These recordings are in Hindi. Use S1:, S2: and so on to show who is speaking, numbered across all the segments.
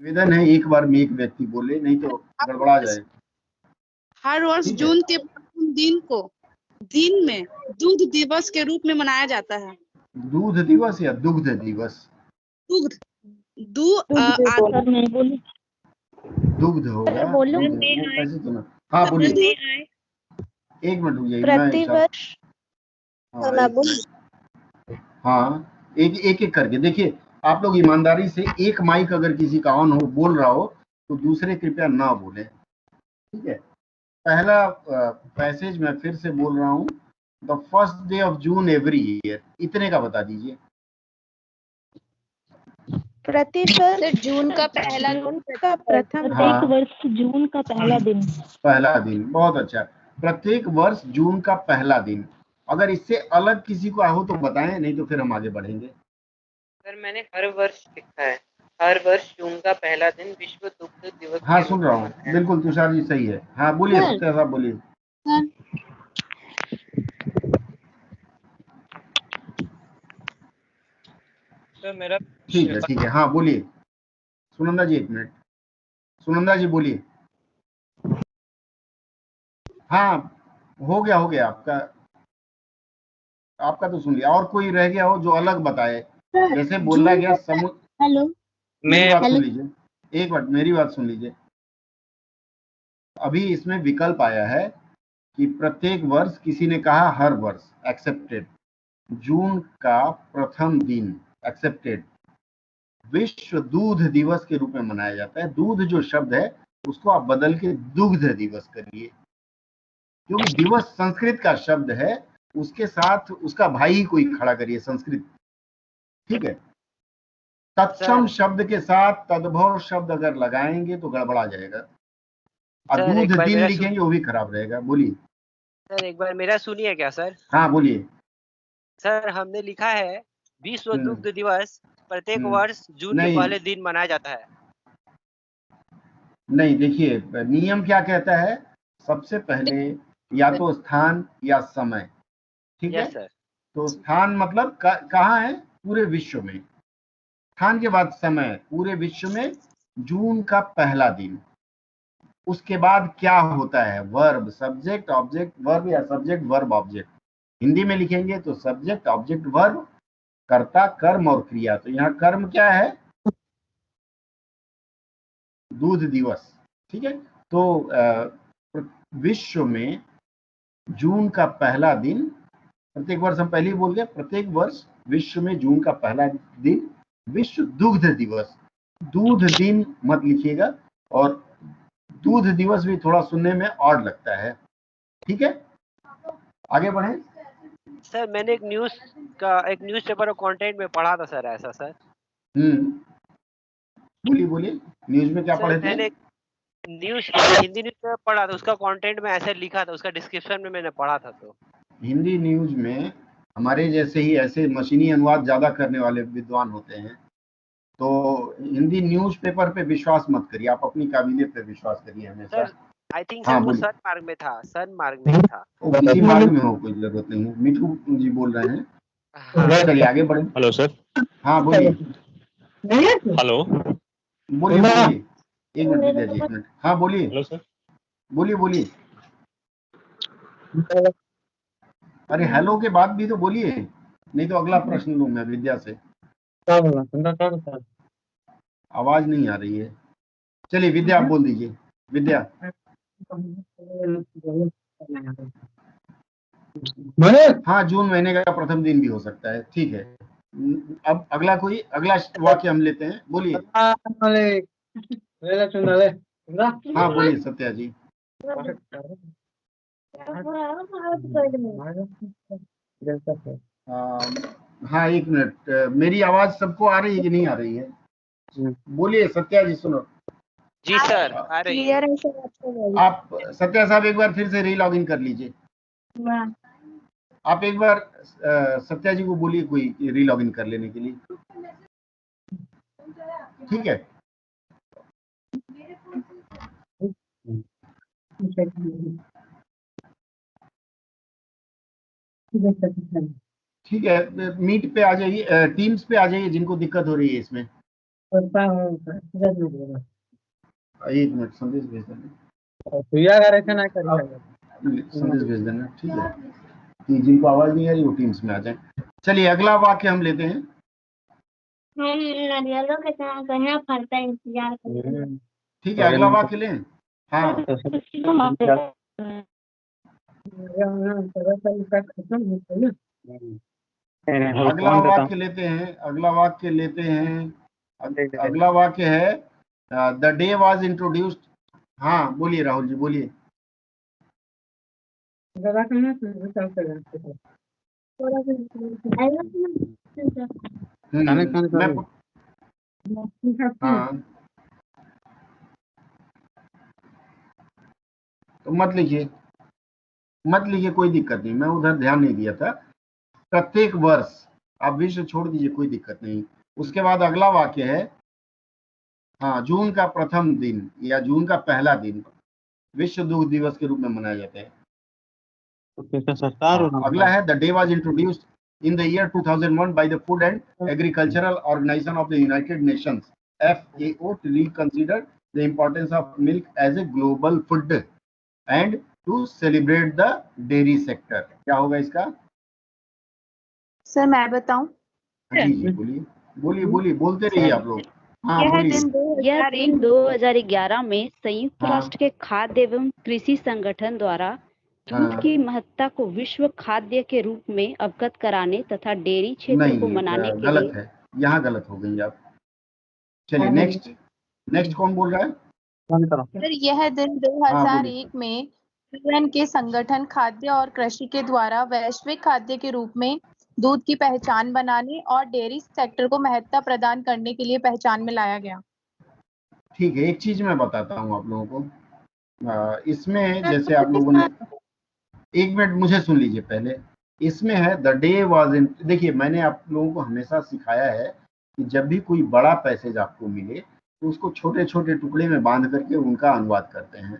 S1: निवेदन है एक बार में एक व्यक्ति बोले, नहीं तो गड़बड़ा जाए।
S2: हर वर्ष
S1: ठीक है।
S2: जून के प्रथम दिन को दिन में दूध दिवस के रूप में मनाया जाता है।
S1: दूध दिवस या दुग्ध दिवस?
S2: दुग्ध
S1: दुग्ध होगा।
S3: बोलूं?
S1: दूध वो कैसे सुना? हाँ बोलिए। एक मिनट रुकिए, मैं
S3: प्रतिवर्ष
S1: हाँ, एक मिनट। हाँ, एक एक करके देखिए। आप लोग ईमानदारी से एक माइक अगर किसी का ऑन हो, बोल रहा हो, तो दूसरे कृपया ना बोले। ठीक है। पहला पैसेज मैं फिर से बोल रहा हूँ, the first day of June every year, इतने का बता दीजिए।
S3: प्रतिवर्ष
S4: जून का पहला
S3: प्रथम
S1: हाँ,
S5: वर्ष जून का पहला दिन।
S1: पहला दिन, बहुत अच्छा। प्रत्येक वर्ष जून का पहला दिन। अगर इससे अलग किसी को हो तो बताएं, नहीं तो फिर हम आगे बढ़ेंगे।
S6: सर मैंने हर वर्ष लिखा है, हर वर्ष जून का पहला दिन विश्व दुग्ध दिवस।
S1: हाँ सुन रहा हूँ, बिल्कुल तुषार जी सही है। हाँ बोलिए सत्या साहब, बोलिए।
S6: सर मेरा
S1: ठीक है, हाँ बोलिए। सुनंदा जी एक मिनट, सुनंदा जी बोलिए। हाँ हो गया आपका तो सुन लिया। और कोई रह गया हो जो अलग बताए, जैसे बोला गया समुद्र।
S2: हेलो,
S1: मेरी बात सुन लीजिए, एक मिनट मेरी बात सुन लीजिए। अभी इसमें विकल्प आया है कि प्रत्येक वर्ष, किसी ने कहा हर वर्ष, एक्सेप्टेड। जून का प्रथम दिन, एक्सेप्टेड। विश्व दूध दिवस के रूप में मनाया जाता है। दूध जो शब्द है उसको आप बदल के दुग्ध दिवस करिए, क्योंकि दिवस संस्कृत का शब्द है, उसके साथ उसका भाई कोई खड़ा करिए, संस्कृत। ठीक है। तत्सम शब्द के साथ तद्भव शब्द अगर लगाएंगे तो गड़बड़ा जाएगा, और दूध दिन लिखेंगे वो भी खराब रहेगा। बोलिए
S6: सर, एक बार मेरा सुनिए क्या सर?
S1: हाँ बोलिए।
S6: सर हमने लिखा है विश्व दुग्ध दिवस प्रत्येक वर्ष जून के पहले दिन मनाया जाता है।
S1: नहीं, देखिए नियम क्या कहता है, सबसे पहले या तो स्थान या समय। ठीक है।
S6: सर।
S1: तो स्थान मतलब कहाँ है? पूरे विश्व में। स्थान के बाद समय, पूरे विश्व में जून का पहला दिन। उसके बाद क्या होता है? वर्ब, सब्जेक्ट ऑब्जेक्ट वर्ब, या सब्जेक्ट वर्ब ऑब्जेक्ट। हिंदी में लिखेंगे तो सब्जेक्ट ऑब्जेक्ट वर्ब, कर्ता कर्म और क्रिया। तो यहाँ कर्म क्या है? दूध दिवस। ठीक है। तो विश्व में जून का पहला दिन, प्रत्येक वर्ष हम पहले ही बोल गए, प्रत्येक वर्ष विश्व में जून का पहला दिन विश्व दुग्ध दिवस। दूध दिन मत लिखिएगा, और दूध दिवस भी थोड़ा सुनने में ऑड लगता है। ठीक है, आगे बढ़े।
S6: सर मैंने एक न्यूज़पेपर और कंटेंट में पढ़ा था सर, ऐसा सर।
S1: बोलिए न्यूज में क्या पढ़े थे?
S6: मैंने हिंदी न्यूज़ में पढ़ा था, उसका कंटेंट में ऐसे लिखा था, उसका डिस्क्रिप्शन में मैंने पढ़ा था। तो
S1: हिंदी न्यूज में हमारे जैसे ही ऐसे मशीनी अनुवाद ज्यादा करने वाले विद्वान होते हैं, तो हिंदी न्यूज़पेपर पे विश्वास मत करिए, आप अपनी काबिलियत पे विश्वास करिए हमेशा।
S6: आई थिंक
S1: हाँ,
S6: सर वो सन मार्ग में था, सन मार्ग में था।
S1: किसी मार्ग में हो, कोई जरूरत नहीं है। मिठू जी बोल रहे हैं। चलिए आगे बढ़े।
S5: Hello sir.
S1: हाँ बोलिए।
S5: हेलो
S1: बोलिए। एक मिनट विद्या जी, एक मिनट। हाँ बोलिए।
S5: Hello sir.
S1: बोलिए। अरे हेलो के बाद भी तो बोलिए, नहीं तो अगला प्रश्न लूँ मैं विद्या से। आवाज नहीं आ रही है। चलिए विद्या आप बोल दीजिए। विद्या। हाँ, जून महीने का प्रथम दिन भी हो सकता है। ठीक है। अब अगला वाक्य हम लेते हैं। बोलिए। हाँ बोलिए सत्या जी। हाँ एक मिनट, मेरी आवाज सबको आ रही है कि नहीं आ रही है? बोलिए सत्या जी, सुनो।
S6: जी सर, आ रही है।
S1: आप सत्या साहब एक बार फिर से री-लॉग इन कर लीजिए। आप एक बार सत्या जी को बोलिए कोई री-लॉग इन कर लेने के लिए। ठीक है। ठीक है, मीट पे आ जाइए, टीम्स पे आ जाइए जिनको दिक्कत हो रही है इसमें। एक मिनट, संदेश भेज देना, संदेश भेज देना, ठीक है। कि जिनको आवाज नहीं आ रही वो टीम्स में आ जाए। चलिए अगला वाक्य हम लेते हैं।
S5: हम नारियलों के साथ कहीं फल का इंतजार करते हैं।
S1: ठीक है, अगला वाक्य लें। हाँ, अगला वाक्य लेते हैं, अगला वाक्य लेते हैं। अगला वाक्य है द डे वॉज इंट्रोड्यूस्ड। हाँ बोलिए राहुल जी, बोलिए। हाँ तो मत लिखिए, मत लिखिए, कोई दिक्कत नहीं, मैं उधर ध्यान नहीं दिया था। प्रत्येक वर्ष, आप विश्व छोड़ दीजिए, कोई दिक्कत नहीं। उसके बाद अगला वाक्य है हाँ, जून का प्रथम दिन या जून का पहला दिन विश्व दुग्ध दिवस के रूप में मनाया जाता है। अगला है the day was introduced in the year 2001 by the Food and Agricultural Organization of the United Nations FAO to reconsider the importance of milk as a global food and to celebrate the dairy sector। क्या होगा इसका?
S3: सर मैं बताऊं?
S1: जी जी बोलिए, बोलिए बोलिए, बोलते रहिए आप लोग। हाँ बोलिए।
S5: यह दिन 2011 में संयुक्त राष्ट्र के खाद्य एवं कृषि संगठन द्वारा दूध की महत्ता को विश्व खाद्य के रूप में अवगत कराने तथा डेयरी क्षेत्र को मनाने के
S1: गलत
S5: लिए।
S1: है, यहाँ गलत हो गई आप। चलिए नेक्स्ट, नेक्स्ट कौन बोल रहा है?
S3: सर यह दिन 2001 में यूएन के संगठन खाद्य और कृषि के द्वारा वैश्विक खाद्य के रूप में दूध की पहचान बनाने और डेयरी सेक्टर को महत्ता प्रदान करने के लिए पहचान में लाया गया।
S1: ठीक है, एक चीज मैं बताता हूँ आप लोगों को। इसमें जैसे आप लोगों ने, एक मिनट मुझे सुन लीजिए पहले। इसमें है द डे वाज इन, देखिए मैंने आप लोगों को हमेशा सिखाया है कि जब भी कोई बड़ा पैसेज आपको मिले तो उसको छोटे छोटे टुकड़े में बांध करके उनका अनुवाद करते हैं।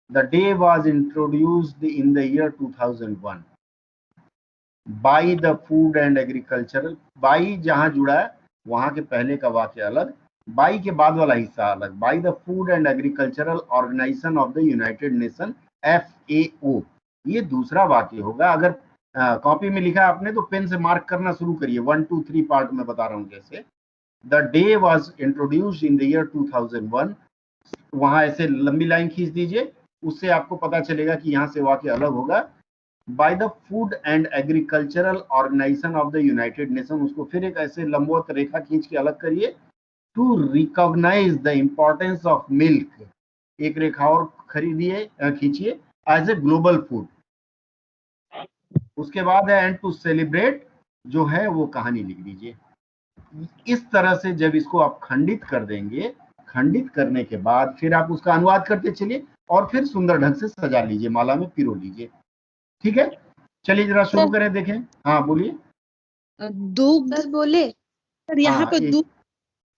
S1: The day was introduced in the year 2001 by the Food and agricultural. By जहां जुड़ा है वहां के पहले का वाक्य अलग, बाई के बाद वाला हिस्सा अलग। By the Food and Agricultural Organization of the United Nation FAO, ये दूसरा वाक्य होगा। अगर कॉपी में लिखा आपने तो पेन से मार्क करना शुरू करिए, 1 2 3 पार्ट में बता रहा हूं। जैसे the day was introduced in the year 2001, वहां ऐसे लंबी लाइन खींच दीजिए, उससे आपको पता चलेगा कि यहाँ से वाक्य अलग होगा। By the Food and Agricultural Organization of the United Nation, उसको फिर एक ऐसे लंबवत रेखा खींच के अलग करिए। To recognise the importance of milk, एक रेखा और खरीदिए, खींचिए, एज ए ग्लोबल फूड। उसके बाद है एंड टू सेलिब्रेट, जो है वो कहानी लिख दीजिए। इस तरह से जब इसको आप खंडित कर देंगे, खंडित करने के बाद फिर आप उसका अनुवाद करते चलिए और फिर सुंदर ढंग से सजा लीजिए, माला में पिरो लीजिए। ठीक है, चलिए जरा शुरू करें, देखें। हाँ बोलिए।
S2: दुग्ध बोले सर, यहाँ पे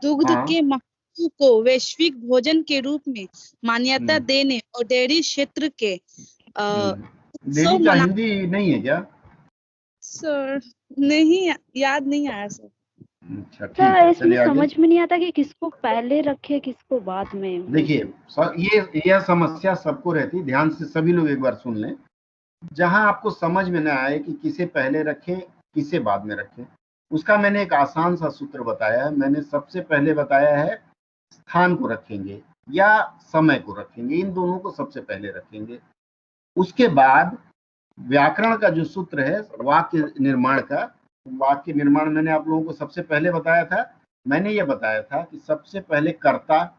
S2: दुग्ध के महत्व को वैश्विक भोजन के रूप में मान्यता देने और डेयरी क्षेत्र के
S1: डेयरी का हिंदी नहीं है क्या
S2: सर? नहीं, याद नहीं आया सर।
S1: अच्छा ठीक
S5: सर
S1: है,
S5: इसमें समझ में नहीं आता कि किसको पहले रखे किसको बाद में।
S1: देखिए यह समस्या सबको रहती, ध्यान से सभी लोग एक बार सुन लें। जहां आपको समझ में ना आए कि किसे पहले रखें किसे बाद में रखें, उसका मैंने एक आसान सा सूत्र बताया है। मैंने सबसे पहले बताया है स्थान को रखेंगे या समय को रखेंगे, इन दोनों को सबसे पहले रखेंगे। उसके बाद व्याकरण का जो सूत्र है वाक्य निर्माण का, वाक्य निर्माण मैंने आप लोगों को सबसे पहले बताया था। मैंने ये बताया था कि सबसे पहले कर्ता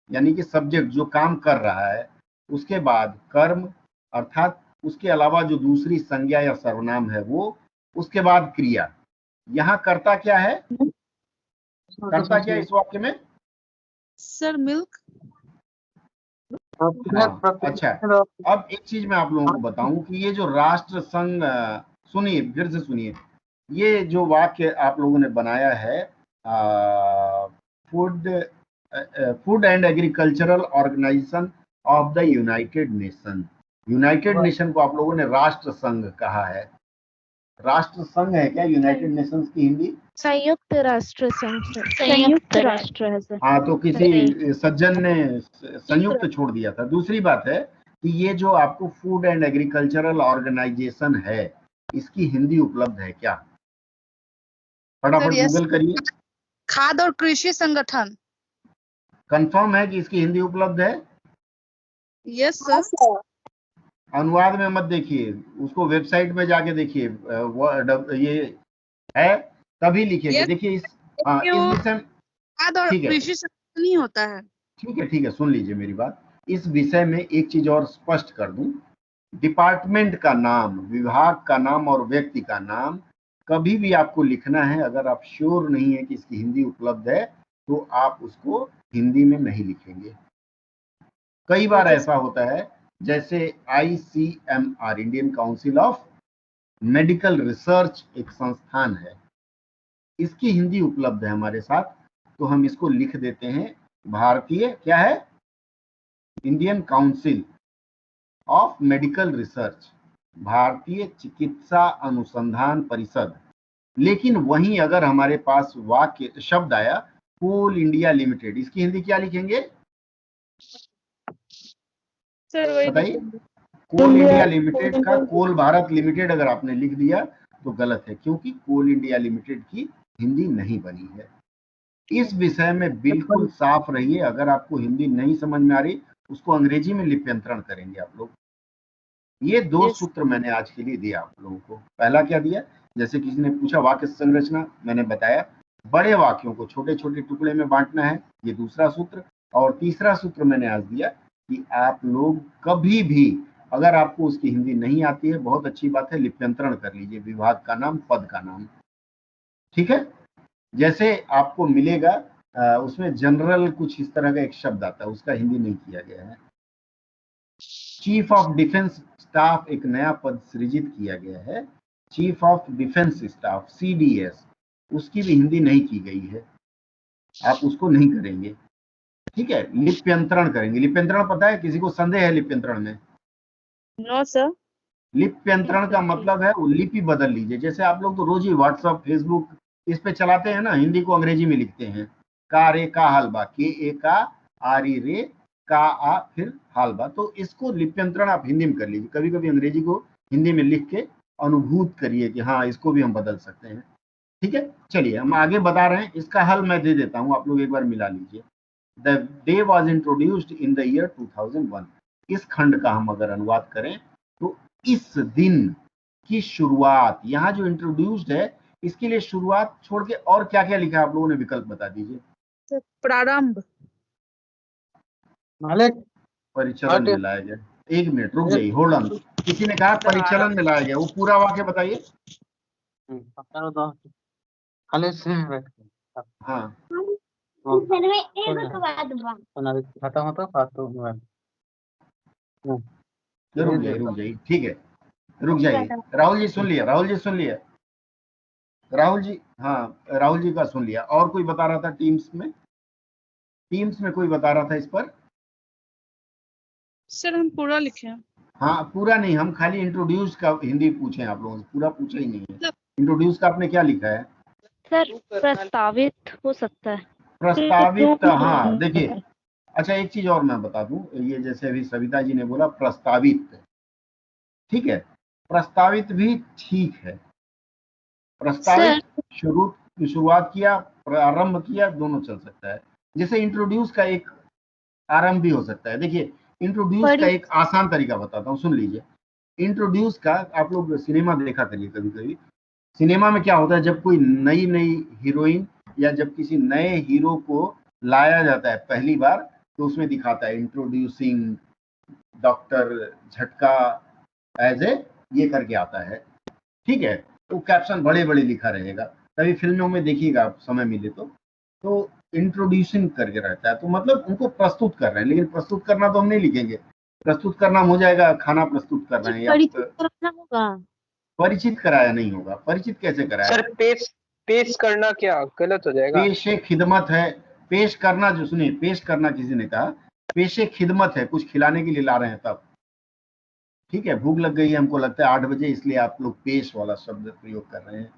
S1: यानी कि सब्जेक्ट जो काम कर रहा है, उसके बाद कर्म अर्थात उसके अलावा जो दूसरी संज्ञा या सर्वनाम है वो, उसके बाद क्रिया। यहाँ कर्ता क्या है? कर्ता क्या है इस वाक्य में?
S2: Sir milk.
S1: अच्छा, अब एक चीज मैं आप लोगों को बताऊं कि ये जो राष्ट्र संघ, सुनिए फिर से सुनिए, ये जो वाक्य आप लोगों ने बनाया है Food and Agricultural Organization of the United Nation, United Nation को आप लोगों ने राष्ट्र संघ कहा है। राष्ट्र संघ है क्या यूनाइटेड नेशंस की हिंदी?
S4: संयुक्त राष्ट्र संघ।
S5: संयुक्त राष्ट्र है सर।
S1: हाँ, तो किसी सज्जन ने संयुक्त छोड़ दिया था। दूसरी बात है कि ये जो आपको फूड एंड एग्रीकल्चरल ऑर्गेनाइजेशन है, इसकी हिंदी उपलब्ध है क्या? फटाफट गूगल करिए।
S2: खाद्य और कृषि संगठन।
S1: कंफर्म है कि इसकी हिंदी उपलब्ध है?
S2: Yes sir.
S1: अनुवाद में मत देखिए, उसको वेबसाइट में जाके देखिए, ये है तभी लिखिए। देखिए इस विषय
S2: खाद्य और कृषि संगठन ही होता है।
S1: ठीक है, सुन लीजिए मेरी बात। इस विषय में एक चीज और स्पष्ट कर दूं, डिपार्टमेंट का नाम, विभाग का नाम और व्यक्ति का नाम कभी भी आपको लिखना है, अगर आप श्योर नहीं है कि इसकी हिंदी उपलब्ध है, तो आप उसको हिंदी में नहीं लिखेंगे। कई बार ऐसा होता है, जैसे ICMR, Indian council of medical research एक संस्थान है, इसकी हिंदी उपलब्ध है हमारे साथ, तो हम इसको लिख देते हैं भारतीय, क्या है, Indian council of medical research, भारतीय चिकित्सा अनुसंधान परिषद। लेकिन वहीं अगर हमारे पास वाक्य शब्द आया कोल इंडिया लिमिटेड, इसकी हिंदी क्या लिखेंगे बताइए? कोल इंडिया लिमिटेड का कोल भारत लिमिटेड अगर आपने लिख दिया तो गलत है, क्योंकि कोल इंडिया लिमिटेड की हिंदी नहीं बनी है। इस विषय में बिल्कुल साफ रहिए। अगर आपको हिंदी नहीं समझ में आ रही, उसको अंग्रेजी में लिप्यंतरण करेंगे आप लोग। ये दो सूत्र मैंने आज के लिए दिया आप लोगों को। पहला क्या दिया, जैसे किसी ने पूछा वाक्य संरचना, मैंने बताया बड़े वाक्यों को छोटे छोटे टुकड़े में बांटना है, ये दूसरा सूत्र। और तीसरा सूत्र मैंने आज दिया कि आप लोग कभी भी, अगर आपको उसकी हिंदी नहीं आती है, बहुत अच्छी बात है, लिप्यंतरण कर लीजिए, विभाग का नाम, पद का नाम, ठीक है। जैसे आपको मिलेगा उसमें जनरल कुछ इस तरह का एक शब्द आता है, उसका हिंदी नहीं किया गया है। चीफ ऑफ डिफेंस स्टाफ एक नया पद सृजित किया गया है, chief of defence staff CDS, उसकी भी हिंदी नहीं की गई है, आप उसको नहीं करेंगे, ठीक है। लिप्यंतरण करेंगे। लिप्यंतरण पता है, किसी को संदेह है लिप्यंतरण में?
S2: No sir.
S1: लिप्यंतरण का मतलब है वो लिपि बदल लीजिए। जैसे आप लोग तो रोज ही व्हाट्सएप, फेसबुक इस पे चलाते हैं ना, हिंदी को अंग्रेजी में लिखते हैं, का रे का हालबा, KA का आरी रे का आ फिर हालबा, तो इसको लिप्यंतरण आप हिंदी में कर लीजिए। कभी कभी अंग्रेजी को हिंदी में लिख के अनुभूत करिए कि हाँ इसको भी हम बदल सकते हैं, ठीक है। चलिए हम आगे बता रहे हैं, इसका हल मैं दे देता हूँ, आप लोग एक बार मिला लीजिए। The day was introduced in the year 2001। इस खंड का हम अगर अनुवाद करें तो इस दिन की शुरुआत, यहाँ जो इंट्रोड्यूस्ड है इसके लिए शुरुआत छोड़ के और क्या क्या लिखा है आप लोगों ने, विकल्प बता दीजिए।
S2: प्रारंभ,
S1: परिचालन में लाया गया। एक मिनट रुक जाइए, होल्ड ऑन। किसी ने कहा परिचालन में लाया गया, वो पूरा वाक्य बताइए। हाँ रुक जाइए, ठीक है, रुक जाइए। राहुल जी सुन लिया, राहुल जी सुन लिया, राहुल जी, हाँ राहुल जी का सुन लिया। और कोई बता रहा था टीम्स में कोई बता रहा था इस पर?
S2: सर हम पूरा लिखे हैं।
S1: हाँ पूरा नहीं, हम खाली इंट्रोड्यूस का हिंदी पूछे आप लोगों से, पूरा पूछा ही नहीं है। इंट्रोड्यूस का आपने क्या लिखा है?
S5: सर प्रस्तावित हो सकता है।
S1: प्रस्तावित, हाँ देखिए, अच्छा एक चीज और मैं बता दूं, ये जैसे अभी सविता जी ने बोला प्रस्तावित, ठीक है, प्रस्तावित भी ठीक है। प्रस्तावित शुरुआत किया, प्रारंभ किया, दोनों चल सकता है। जैसे इंट्रोड्यूस का एक आरंभ भी हो सकता है। देखिए इंट्रोड्यूस का एक आसान तरीका बताता हूँ, सुन लीजिए। इंट्रोड्यूस का, आप लोग सिनेमा देखा करिए कभी कभी, सिनेमा में क्या होता है, जब कोई नई हीरोइन या जब किसी नए हीरो को लाया जाता है पहली बार, तो उसमें दिखाता है इंट्रोड्यूसिंग डॉक्टर झटका एज ए, ये करके आता है, ठीक है। तो कैप्शन बड़े बड़े लिखा रहेगा, तभी फिल्मों में देखिएगा आप समय मिले तो इंट्रोड्यूसिंग करके रहता है, तो मतलब उनको प्रस्तुत कर रहे हैं। लेकिन प्रस्तुत करना तो हम नहीं लिखेंगे, प्रस्तुत करना हो जाएगा खाना प्रस्तुत कर रहे हैं, या परिचित कराया नहीं होगा। परिचित कैसे कराया
S7: सर? पेश करना क्या गलत हो जाएगा?
S1: पेशे खिदमत है, पेश करना, जो सुनिए, पेश करना किसी ने कहा, पेशे खिदमत है, कुछ खिलाने के लिए ला रहे हैं तब, ठीक है, भूख लग गई है, हमको लगता है 8 बजे, इसलिए आप लोग पेश वाला शब्द प्रयोग कर रहे हैं।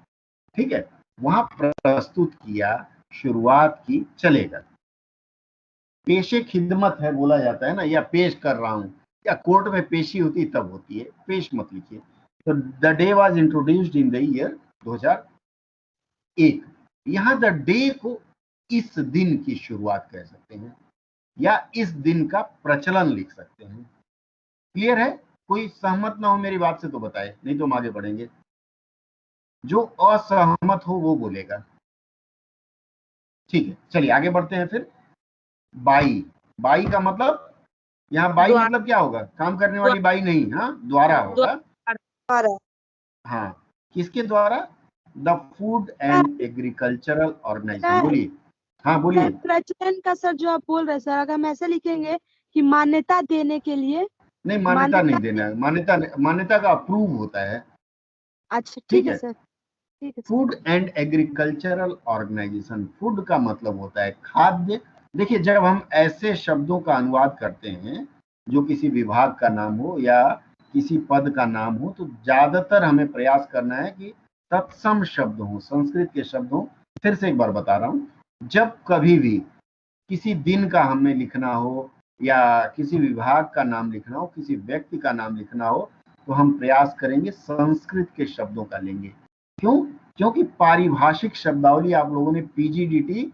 S1: ठीक है, वहां प्रस्तुत किया, शुरुआत की, चलेगा। पेशे खिदमत है बोला जाता है ना, या पेश कर रहा हूं, या कोर्ट में पेशी होती तब होती है, पेश मत लिखिए। तो the day was introduced in the year 2001। यहां द डे को इस दिन की शुरुआत कह सकते हैं, या इस दिन का प्रचलन लिख सकते हैं। क्लियर है? कोई सहमत ना हो मेरी बात से तो बताए, नहीं तो हम आगे बढ़ेंगे। जो असहमत हो वो बोलेगा। ठीक है, चलिए आगे बढ़ते हैं फिर। बाई, बाई का मतलब, यहाँ बाई मतलब क्या होगा? काम करने वाली बाई नहीं, हाँ, द्वारा होगा। हाँ, किसके द्वारा? The Food and Agricultural Organization. बोलिए। हाँ बोलिए।
S2: प्रचलन का सर जो आप बोल रहे हैं सर, अगर हम ऐसे लिखेंगे कि मान्यता देने के लिए।
S1: नहीं, मान्यता नहीं देना है, मान्यता का अप्रूव होता है।
S2: अच्छा ठीक है सर, ठीक है।
S1: Food and Agricultural Organization, food का मतलब होता है खाद्य। देखिए, जब हम ऐसे शब्दों का अनुवाद करते हैं जो किसी विभाग का नाम हो या किसी पद का नाम हो, तो ज्यादातर हमें प्रयास करना है कि तत्सम शब्द हो, संस्कृत के शब्द हो। फिर से एक बार बता रहा हूं, जब कभी भी किसी दिन का हमें लिखना हो या किसी विभाग का नाम लिखना हो, किसी व्यक्ति का नाम लिखना हो, तो हम प्रयास करेंगे संस्कृत के शब्दों का लेंगे। क्यों? क्योंकि पारिभाषिक शब्दावली आप लोगों ने पीजीडीटी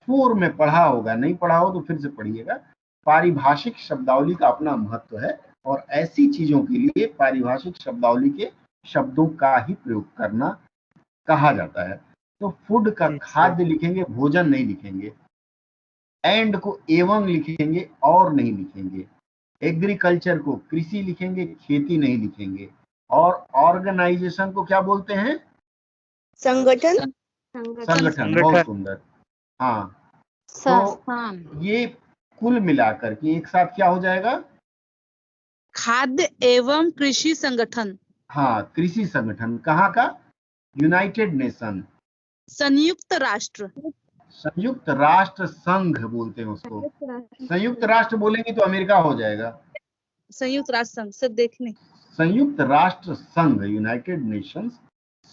S1: 4 में पढ़ा होगा, नहीं पढ़ा हो तो फिर से पढ़िएगा। पारिभाषिक शब्दावली का अपना महत्व है, और ऐसी चीजों के लिए पारिभाषिक शब्दावली के शब्दों का ही प्रयोग करना कहा जाता है। तो फूड का खाद्य लिखेंगे, भोजन नहीं लिखेंगे। एंड को एवं लिखेंगे, और नहीं लिखेंगे। एग्रीकल्चर को कृषि लिखेंगे, खेती नहीं लिखेंगे। और ऑर्गेनाइजेशन को क्या बोलते हैं?
S2: संगठन।
S1: बहुत सुंदर। हाँ, तो ये कुल मिलाकर के एक साथ क्या हो जाएगा?
S2: खाद्य एवं कृषि संगठन।
S1: हाँ, कृषि संगठन। कहाँ का? यूनाइटेड नेशन,
S2: संयुक्त राष्ट्र।
S1: संयुक्त राष्ट्र संघ बोलते हैं उसको। संयुक्त राष्ट्र बोलेंगे तो अमेरिका हो जाएगा।
S2: संयुक्त राष्ट्र संघ से देखने।
S1: संयुक्त राष्ट्र संघ, यूनाइटेड नेशंस,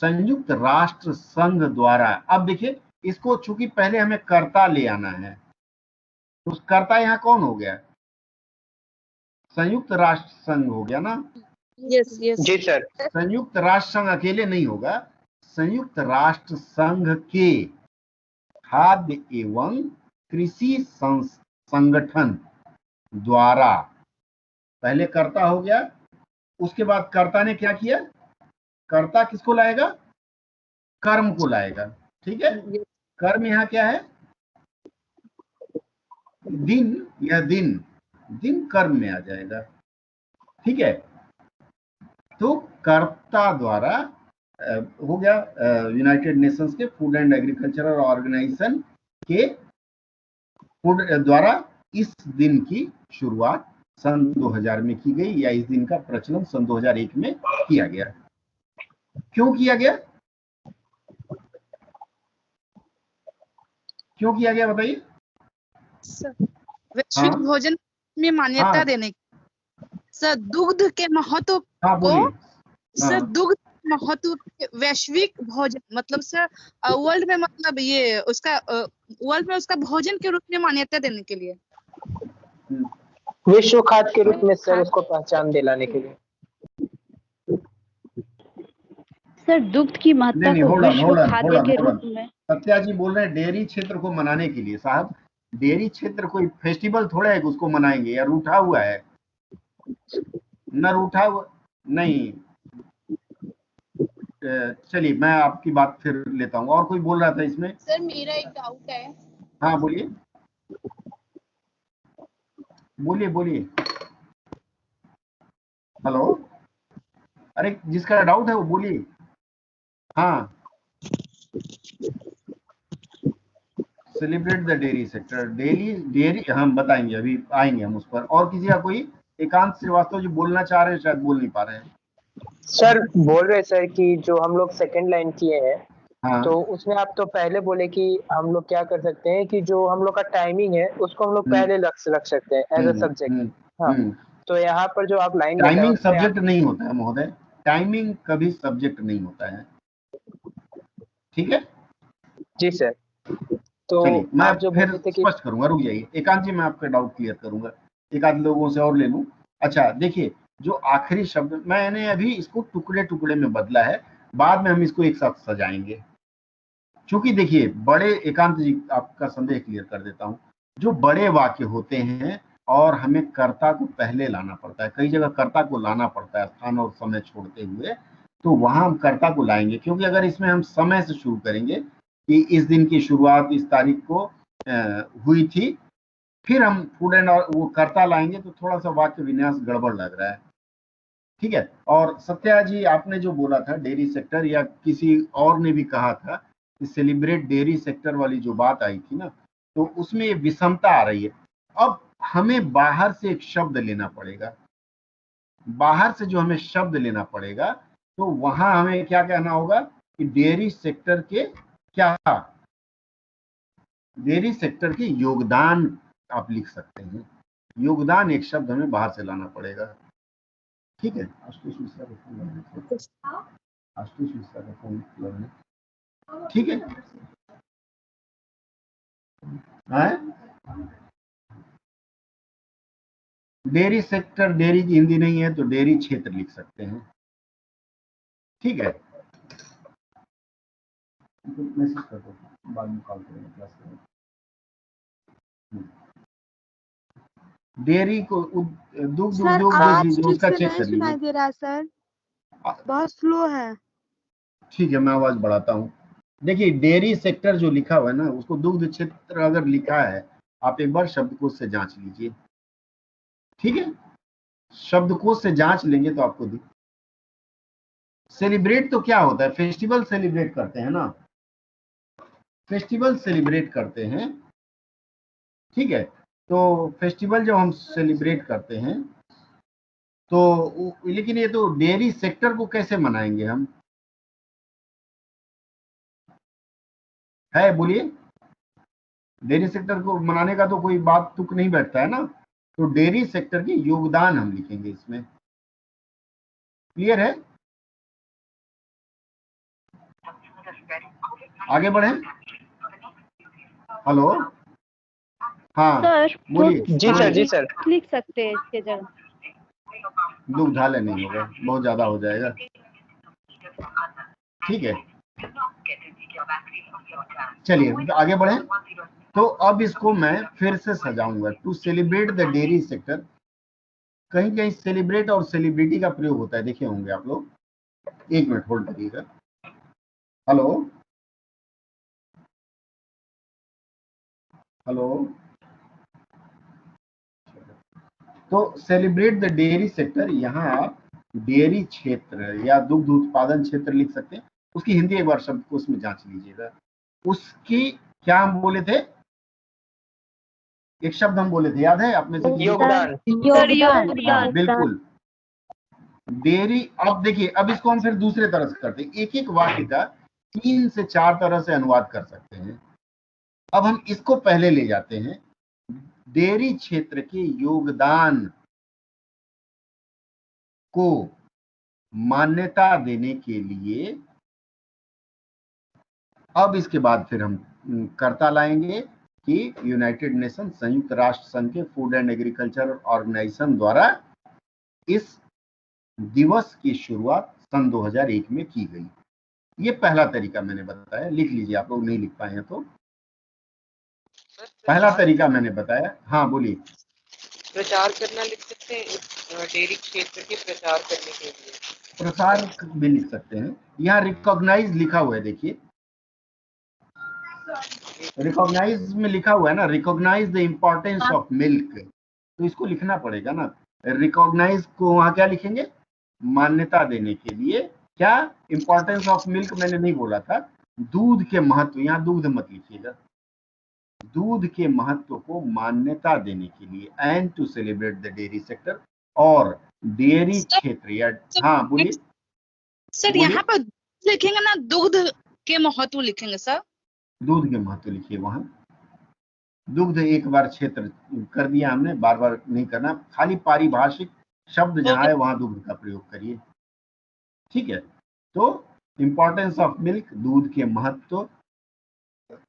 S1: संयुक्त राष्ट्र संघ द्वारा। अब देखिए, इसको चूंकि पहले हमें कर्ता ले आना है, तो उस कर्ता यहाँ कौन हो गया? संयुक्त राष्ट्र संघ हो गया ना?
S2: यस यस
S7: जी सर।
S1: संयुक्त राष्ट्र संघ अकेले नहीं होगा, संयुक्त राष्ट्र संघ के खाद्य एवं कृषि संगठन द्वारा। पहले कर्ता हो गया, उसके बाद कर्ता ने क्या किया? कर्ता किसको लाएगा? कर्म को लाएगा। ठीक है, कर्म यहाँ क्या है? दिन, या दिन कर्म में आ जाएगा। ठीक है, तो कर्ता द्वारा हो गया यूनाइटेड नेशंस के फूड एंड एग्रीकल्चरल ऑर्गेनाइजेशन के फूड द्वारा इस दिन की शुरुआत सन 2000 में की गई, या इस दिन का प्रचलन सन 2001 में किया गया। क्यों किया गया? क्यों किया गया बताइए?
S2: वैश्विक भोजन में मान्यता देने सर, दुग्ध के महत्व को सर, दुग्ध महत्व वैश्विक भोजन मतलब सर वर्ल्ड में, मतलब ये उसका वर्ल्ड में उसका भोजन के रूप में मान्यता देने के लिए,
S7: विश्व खाद्य के रूप में सर उसको पहचान दिलाने के लिए।
S5: सर दुग्ध की महत्ता को विश्व खाद्य के रूप में।
S1: सत्या जी बोल रहे हैं डेयरी क्षेत्र को मनाने के लिए। साहब, डेयरी क्षेत्र कोई फेस्टिवल थोड़ा है उसको मनाएंगे, या रूठा हुआ है? न रूठा हुआ नहीं। चलिए, मैं आपकी बात फिर लेता हूँ। और कोई बोल रहा था इसमें?
S3: सर मेरा एक डाउट है।
S1: हाँ बोलिए बोलिए बोलिए। हेलो, अरे जिसका डाउट है वो बोलिए। हाँ, celebrate the dairy sector. Dairy हम बताएंगे, अभी आएंगे हम उस पर। और किसी का कोई? एकांत श्रीवास्तव जो बोलना चाह रहे हैं, शायद बोल नहीं पा रहे हैं।
S7: सर बोल रहे सर कि जो हम लोग सेकंड लाइन किए हैं,
S1: हाँ।
S7: तो उसमें आप तो पहले बोले कि हम लोग क्या कर सकते हैं कि जो हम लोग का टाइमिंग है उसको हम लोग पहले रख सकते हैं एज अ सब्जेक्ट। हाँ, तो यहाँ पर जो आप लाइन
S1: टाइमिंग सब्जेक्ट नहीं होता है महोदय, टाइमिंग कभी सब्जेक्ट नहीं होता है, ठीक है
S7: जी सर। तो
S1: चलिए मैं
S7: आप जो
S1: फिर
S7: बोले थे कि
S1: स्पष्ट करूंगा, रुक जाइए एकांत जी, मैं आपका डाउट क्लियर करूंगा, एक आध लोगों से और ले लूं। अच्छा देखिए, जो आखिरी शब्द मैंने अभी इसको टुकड़े टुकड़े में बदला है, बाद में हम इसको एक साथ सजाएंगे। क्योंकि देखिए बड़े, एकांत जी आपका संदेह क्लियर कर देता हूं, जो बड़े वाक्य होते हैं और हमें कर्ता को पहले लाना पड़ता है, कई जगह कर्ता को लाना पड़ता है स्थान और समय छोड़ते हुए, तो वहां हम कर्ता को लाएंगे। क्योंकि अगर इसमें हम समय से शुरू करेंगे कि इस दिन की शुरुआत इस तारीख को हुई थी, फिर हम फूड एंड और वो कर्ता लाएंगे तो थोड़ा सा वाक्य विन्यास गड़बड़ लग रहा है, ठीक है। और सत्या जी आपने जो बोला था डेयरी सेक्टर, या किसी और ने भी कहा था कि सेलिब्रेट डेयरी सेक्टर वाली जो बात आई थी ना, तो उसमें ये विषमता आ रही है। अब हमें बाहर से एक शब्द लेना पड़ेगा, बाहर से जो हमें शब्द लेना पड़ेगा, तो वहां हमें क्या कहना होगा कि डेयरी सेक्टर के क्या, डेयरी सेक्टर के योगदान आप लिख सकते हैं, योगदान एक शब्द हमें बाहर से लाना पड़ेगा, ठीक है। आशुतोष मिश्रा का फोन, आशुतोष मिश्रा का फोन, ठीक है। डेयरी सेक्टर, डेयरी की हिंदी नहीं है तो डेयरी क्षेत्र लिख सकते हैं, ठीक है। मैसेज कर दो, बाद में कॉल करेंगे क्लास में। डेयरी को दुग्ध उद्योग जो उसका चेक कर लीजिए।
S4: दे रहा सर, बहुत स्लो है।
S1: ठीक है मैं आवाज बढ़ाता हूँ। देखिए डेयरी सेक्टर जो लिखा हुआ है ना, उसको दुग्ध क्षेत्र अगर लिखा है, आप एक बार शब्दकोश से जांच लीजिए, ठीक है। शब्दकोश से जांच लेंगे तो आपको सेलिब्रेट तो क्या होता है, फेस्टिवल सेलिब्रेट करते हैं ना, फेस्टिवल सेलिब्रेट करते हैं, ठीक है। तो फेस्टिवल जब हम सेलिब्रेट करते हैं तो, लेकिन ये तो डेयरी सेक्टर को कैसे मनाएंगे हम, है बोलिए। डेयरी सेक्टर को मनाने का तो कोई बात तुक नहीं बैठता है ना, तो डेयरी सेक्टर के योगदान हम लिखेंगे इसमें, क्लियर है। आगे बढ़े, हेलो, हाँ
S5: सर
S1: बोलिए।
S7: जी सर, जी सर।
S5: लिख सकते हैं इसके जगह।
S1: दुग्धालय नहीं होगा, बहुत ज्यादा हो जाएगा, ठीक है। चलिए आगे बढ़े। तो अब इसको मैं फिर से सजाऊंगा, to celebrate the dairy sector. कहीं कहीं सेलिब्रेट और सेलिब्रिटी का प्रयोग होता है, देखे होंगे आप लोग। एक मिनट होल्ड करिएगा, हेलो हेलो। तो सेलिब्रेट द डेयरी सेक्टर, यहाँ आप डेयरी क्षेत्र या दुग्ध उत्पादन क्षेत्र लिख सकते हैं। उसकी हिंदी एक बार शब्द को उसमें जांच लीजिएगा। उसकी क्या हम बोले थे, एक शब्द हम बोले थे, याद है आप में से?
S7: योगदान।
S1: हाँ, बिल्कुल, डेयरी। अब देखिए, अब इसको हम फिर दूसरे तरह से करते हैं, एक एक वाक्य का 3 से 4 तरह से अनुवाद कर सकते हैं। अब हम इसको पहले ले जाते हैं, डेयरी क्षेत्र के योगदान को मान्यता देने के लिए। अब इसके बाद फिर हम कर्ता लाएंगे कि यूनाइटेड नेशन, संयुक्त राष्ट्र संघ के फूड एंड एग्रीकल्चर ऑर्गेनाइजेशन द्वारा इस दिवस की शुरुआत सन 2001 में की गई। ये पहला तरीका मैंने बताया, लिख लीजिए, आप लोग नहीं लिख पाए हैं तो पहला तरीका मैंने बताया। हाँ बोलिए।
S6: प्रचार करना लिख सकते हैं, डेयरी क्षेत्र के प्रचार करने के लिए
S1: प्रसार भी लिख सकते हैं। यहाँ रिकॉग्नाइज लिखा हुआ है, देखिए रिकॉग्नाइज में लिखा हुआ है ना, recognise the importance of milk, तो इसको लिखना पड़ेगा ना। रिकॉग्नाइज को वहां क्या लिखेंगे, मान्यता देने के लिए। क्या इंपॉर्टेंस ऑफ मिल्क मैंने नहीं बोला था, दूध के महत्व, यहाँ दूध मत लिखिएगा, दूध के महत्व को मान्यता देने के लिए, and to celebrate the dairy sector, और डेयरी क्षेत्र या, हाँ बोलिए
S2: सर। यहाँ पर लिखेंगे ना, दुग्ध के महत्व लिखेंगे सर,
S1: दूध के महत्व लिखिए वहां। दुग्ध एक बार क्षेत्र कर दिया हमने, बार बार नहीं करना, खाली पारिभाषिक शब्द जहां है वहां दुग्ध का प्रयोग करिए। ठीक है, तो इंपॉर्टेंस ऑफ मिल्क, दूध के महत्व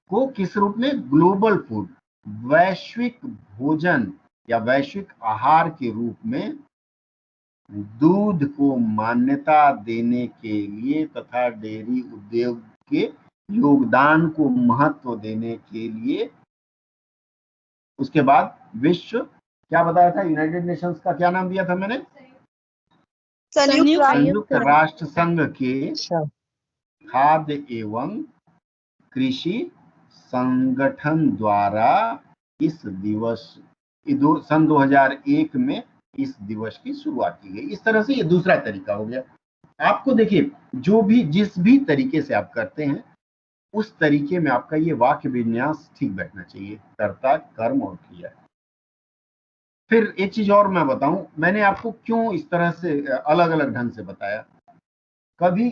S1: को किस रूप में, ग्लोबल फूड, वैश्विक भोजन या वैश्विक आहार के रूप में दूध को मान्यता देने के लिए तथा डेयरी उद्योग के योगदान को महत्व देने के लिए। उसके बाद विश्व, क्या बताया था, यूनाइटेड नेशंस का क्या नाम दिया था मैंने, संयुक्त राष्ट्र संघ के खाद्य एवं कृषि संगठन द्वारा इस दिवस सन 2001 में इस दिवस की शुरुआत की गई। इस तरह से ये दूसरा तरीका हो गया। आपको देखिए, जो भी जिस भी तरीके से आप करते हैं उस तरीके में आपका ये वाक्य विन्यास ठीक बैठना चाहिए, कर्ता, कर्म और क्रिया। फिर एक चीज और मैं बताऊं, मैंने आपको क्यों इस तरह से अलग अलग ढंग से बताया। कभी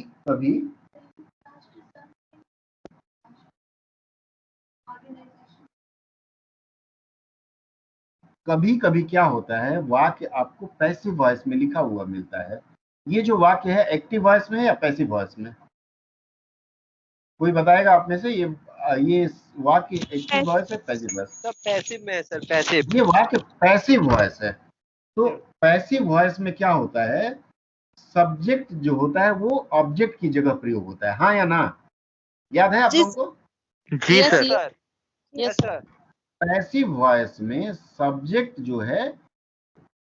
S1: कभी क्या होता है, वाक्य आपको पैसिव वॉइस में लिखा हुआ मिलता है। ये जो वाक्य है एक्टिव वॉइस में है या पैसिव वॉइस में, कोई बताएगा आप में से, ये वाक्य एक्टिव वॉइस है पैसिव वॉइस?
S6: सब पैसिव में है सर, पैसिव।
S1: ये वाक्य पैसिव वॉइस है। तो पैसिव वॉइस में क्या होता है, सब्जेक्ट जो होता है वो ऑब्जेक्ट की जगह प्रयोग होता है, हाँ या ना, याद है आप लोगों को?
S6: जी sir. Yes sir.
S1: Passive voice में सब्जेक्ट जो है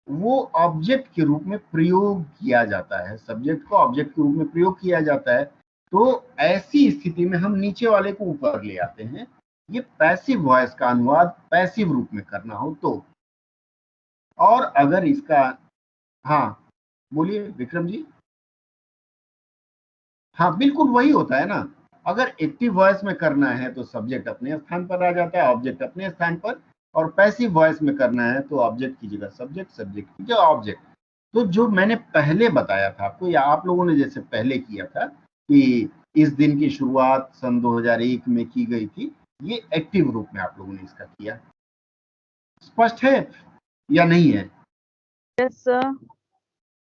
S1: वो ऑब्जेक्ट के रूप में प्रयोग किया जाता है, सब्जेक्ट को ऑब्जेक्ट के रूप में प्रयोग किया जाता है। तो ऐसी स्थिति में हम नीचे वाले को ऊपर ले आते हैं। ये पैसिव वॉइस का अनुवाद पैसिव रूप में करना हो तो। और अगर इसका, हाँ बोलिए विक्रम जी। हाँ बिल्कुल वही होता है ना। अगर एक्टिव वॉइस में करना है तो सब्जेक्ट अपने स्थान पर आ जाता है, ऑब्जेक्ट अपने स्थान पर, और पैसिव वॉइस में करना है तो ऑब्जेक्ट की जगह सब्जेक्ट, सब्जेक्ट की जगह ऑब्जेक्ट। तो जो मैंने पहले बताया था आपको, या आप लोगों ने जैसे पहले किया था कि इस दिन की शुरुआत सन 2001 में की गई थी, ये एक्टिव रूप में आप लोगों ने इसका किया। स्पष्ट है या नहीं है?
S2: Yes sir.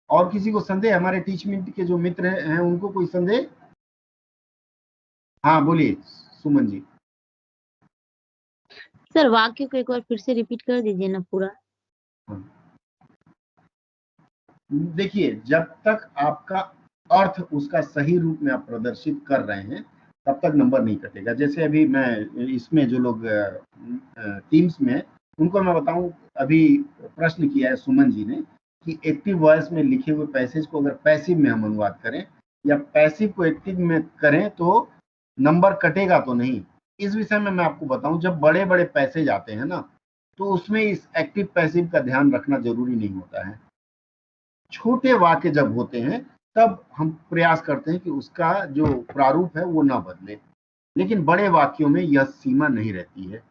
S1: और किसी को संदेह, हमारे टीचमेंट के जो मित्र हैं उनको कोई संदेह? हाँ बोलिए सुमन जी।
S8: सर वाक्य को एक बार फिर से रिपीट कर दीजिए ना पूरा।
S1: देखिए, जब तक आपका अर्थ उसका सही रूप में आप प्रदर्शित कर रहे हैं तब तक नंबर नहीं कटेगा। जैसे अभी मैं इसमें जो लोग टीम्स में, उनको मैं बताऊं, अभी प्रश्न किया है सुमन जी ने कि एक्टिव वॉइस में लिखे हुए पैसेज को अगर पैसिव में हम अनुवाद करें या पैसिव को एक्टिव में करें तो नंबर कटेगा तो नहीं। इस विषय में मैं आपको बताऊं, जब बड़े बड़े पैसेज आते हैं ना तो उसमें इस एक्टिव पैसिव का ध्यान रखना जरूरी नहीं होता है। छोटे वाक्य जब होते हैं तब हम प्रयास करते हैं कि उसका जो प्रारूप है वो ना बदले, लेकिन बड़े वाक्यों में यह सीमा नहीं रहती है।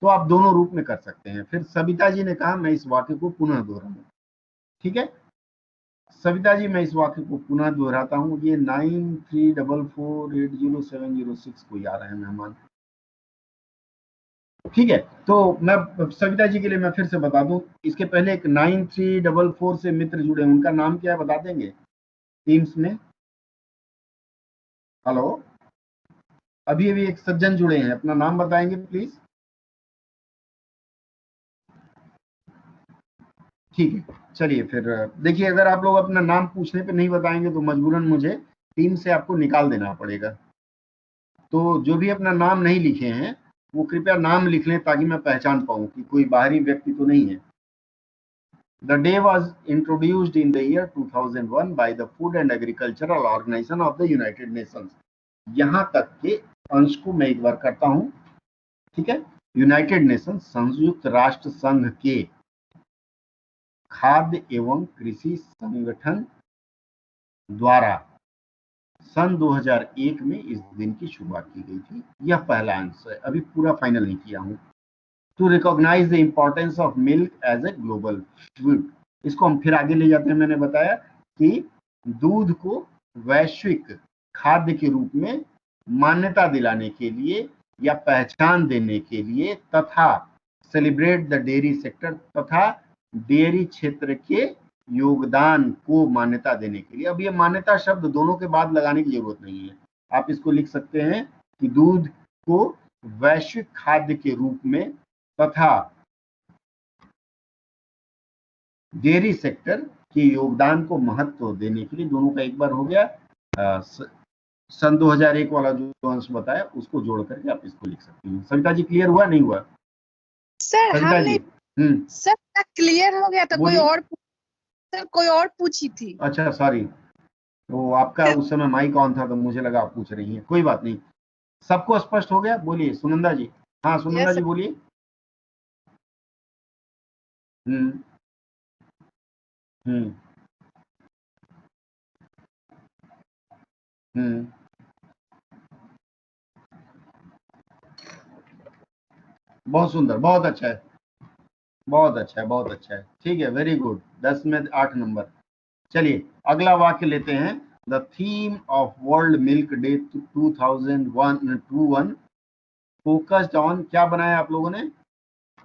S1: तो आप दोनों रूप में कर सकते हैं। फिर सविता जी ने कहा मैं इस वाक्य को पुनः दोहराऊं, ठीक है सविता जी, मैं इस वाक्य को पुनः दोहराता हूं। ये 9344807006 कोई आ रहे हैं मेहमान, ठीक है। तो मैं सविता जी के लिए मैं फिर से बता दूं, इसके पहले एक 9344 से मित्र जुड़े, उनका नाम क्या है बता देंगे टीम्स में? हेलो, अभी अभी एक सज्जन जुड़े हैं, अपना नाम बताएंगे प्लीज? ठीक है, चलिए फिर देखिए, अगर आप लोग अपना नाम पूछने पे नहीं बताएंगे तो मजबूरन मुझे टीम से आपको निकाल देना पड़ेगा। तो जो भी अपना नाम नहीं लिखे हैं वो कृपया नाम लिख लें ताकि मैं पहचान पाऊं कि कोई बाहरी व्यक्ति तो नहीं है। The day was introduced in the year 2001 by the Food and Agricultural Organization of the United Nations। यहाँ तक के अंश को मैं एक बार करता हूं, ठीक है। यूनाइटेड नेशन, संयुक्त राष्ट्र संघ के खाद्य एवं कृषि संगठन द्वारा सन 2001 में इस दिन की शुरुआत की गई थी। यह पहला अंश है, अभी पूरा फाइनल नहीं किया हूं। To recognise the importance of milk as a global food, इसको हम फिर आगे ले जाते हैं। मैंने बताया कि दूध को वैश्विक खाद्य के रूप में मान्यता दिलाने के लिए या पहचान देने के लिए तथा सेलिब्रेट द डेयरी सेक्टर तथा डेयरी क्षेत्र के योगदान को मान्यता देने के लिए। अब ये मान्यता शब्द दोनों के बाद लगाने की जरूरत नहीं है, आप इसको लिख सकते हैं कि दूध को वैश्विक खाद्य के रूप में तथा डेयरी सेक्टर के योगदान को महत्व देने के लिए, दोनों का एक बार हो गया। सन 2001 वाला जो अंश बताया उसको जोड़ करके आप इसको लिख सकते हैं। सविता जी क्लियर हुआ नहीं हुआ?
S2: सर
S1: सविता
S2: हमने
S1: जी
S2: सर क्लियर हो गया था, कोई और पूछी थी।
S1: अच्छा सॉरी, तो आपका उस समय माइक ऑन था तो मुझे लगा आप पूछ रही हैं, कोई बात नहीं। सबको स्पष्ट हो गया? बोलिए सुनंदा जी। हाँ सुनंदा जी बोलिए। बहुत सुंदर, बहुत अच्छा है, बहुत अच्छा है, बहुत अच्छा है, ठीक है, वेरी गुड। 10 में 8 नंबर। चलिए अगला वाक्य लेते हैं। The theme of world milk day 2021 focused on, क्या बनाया आप लोगों ने?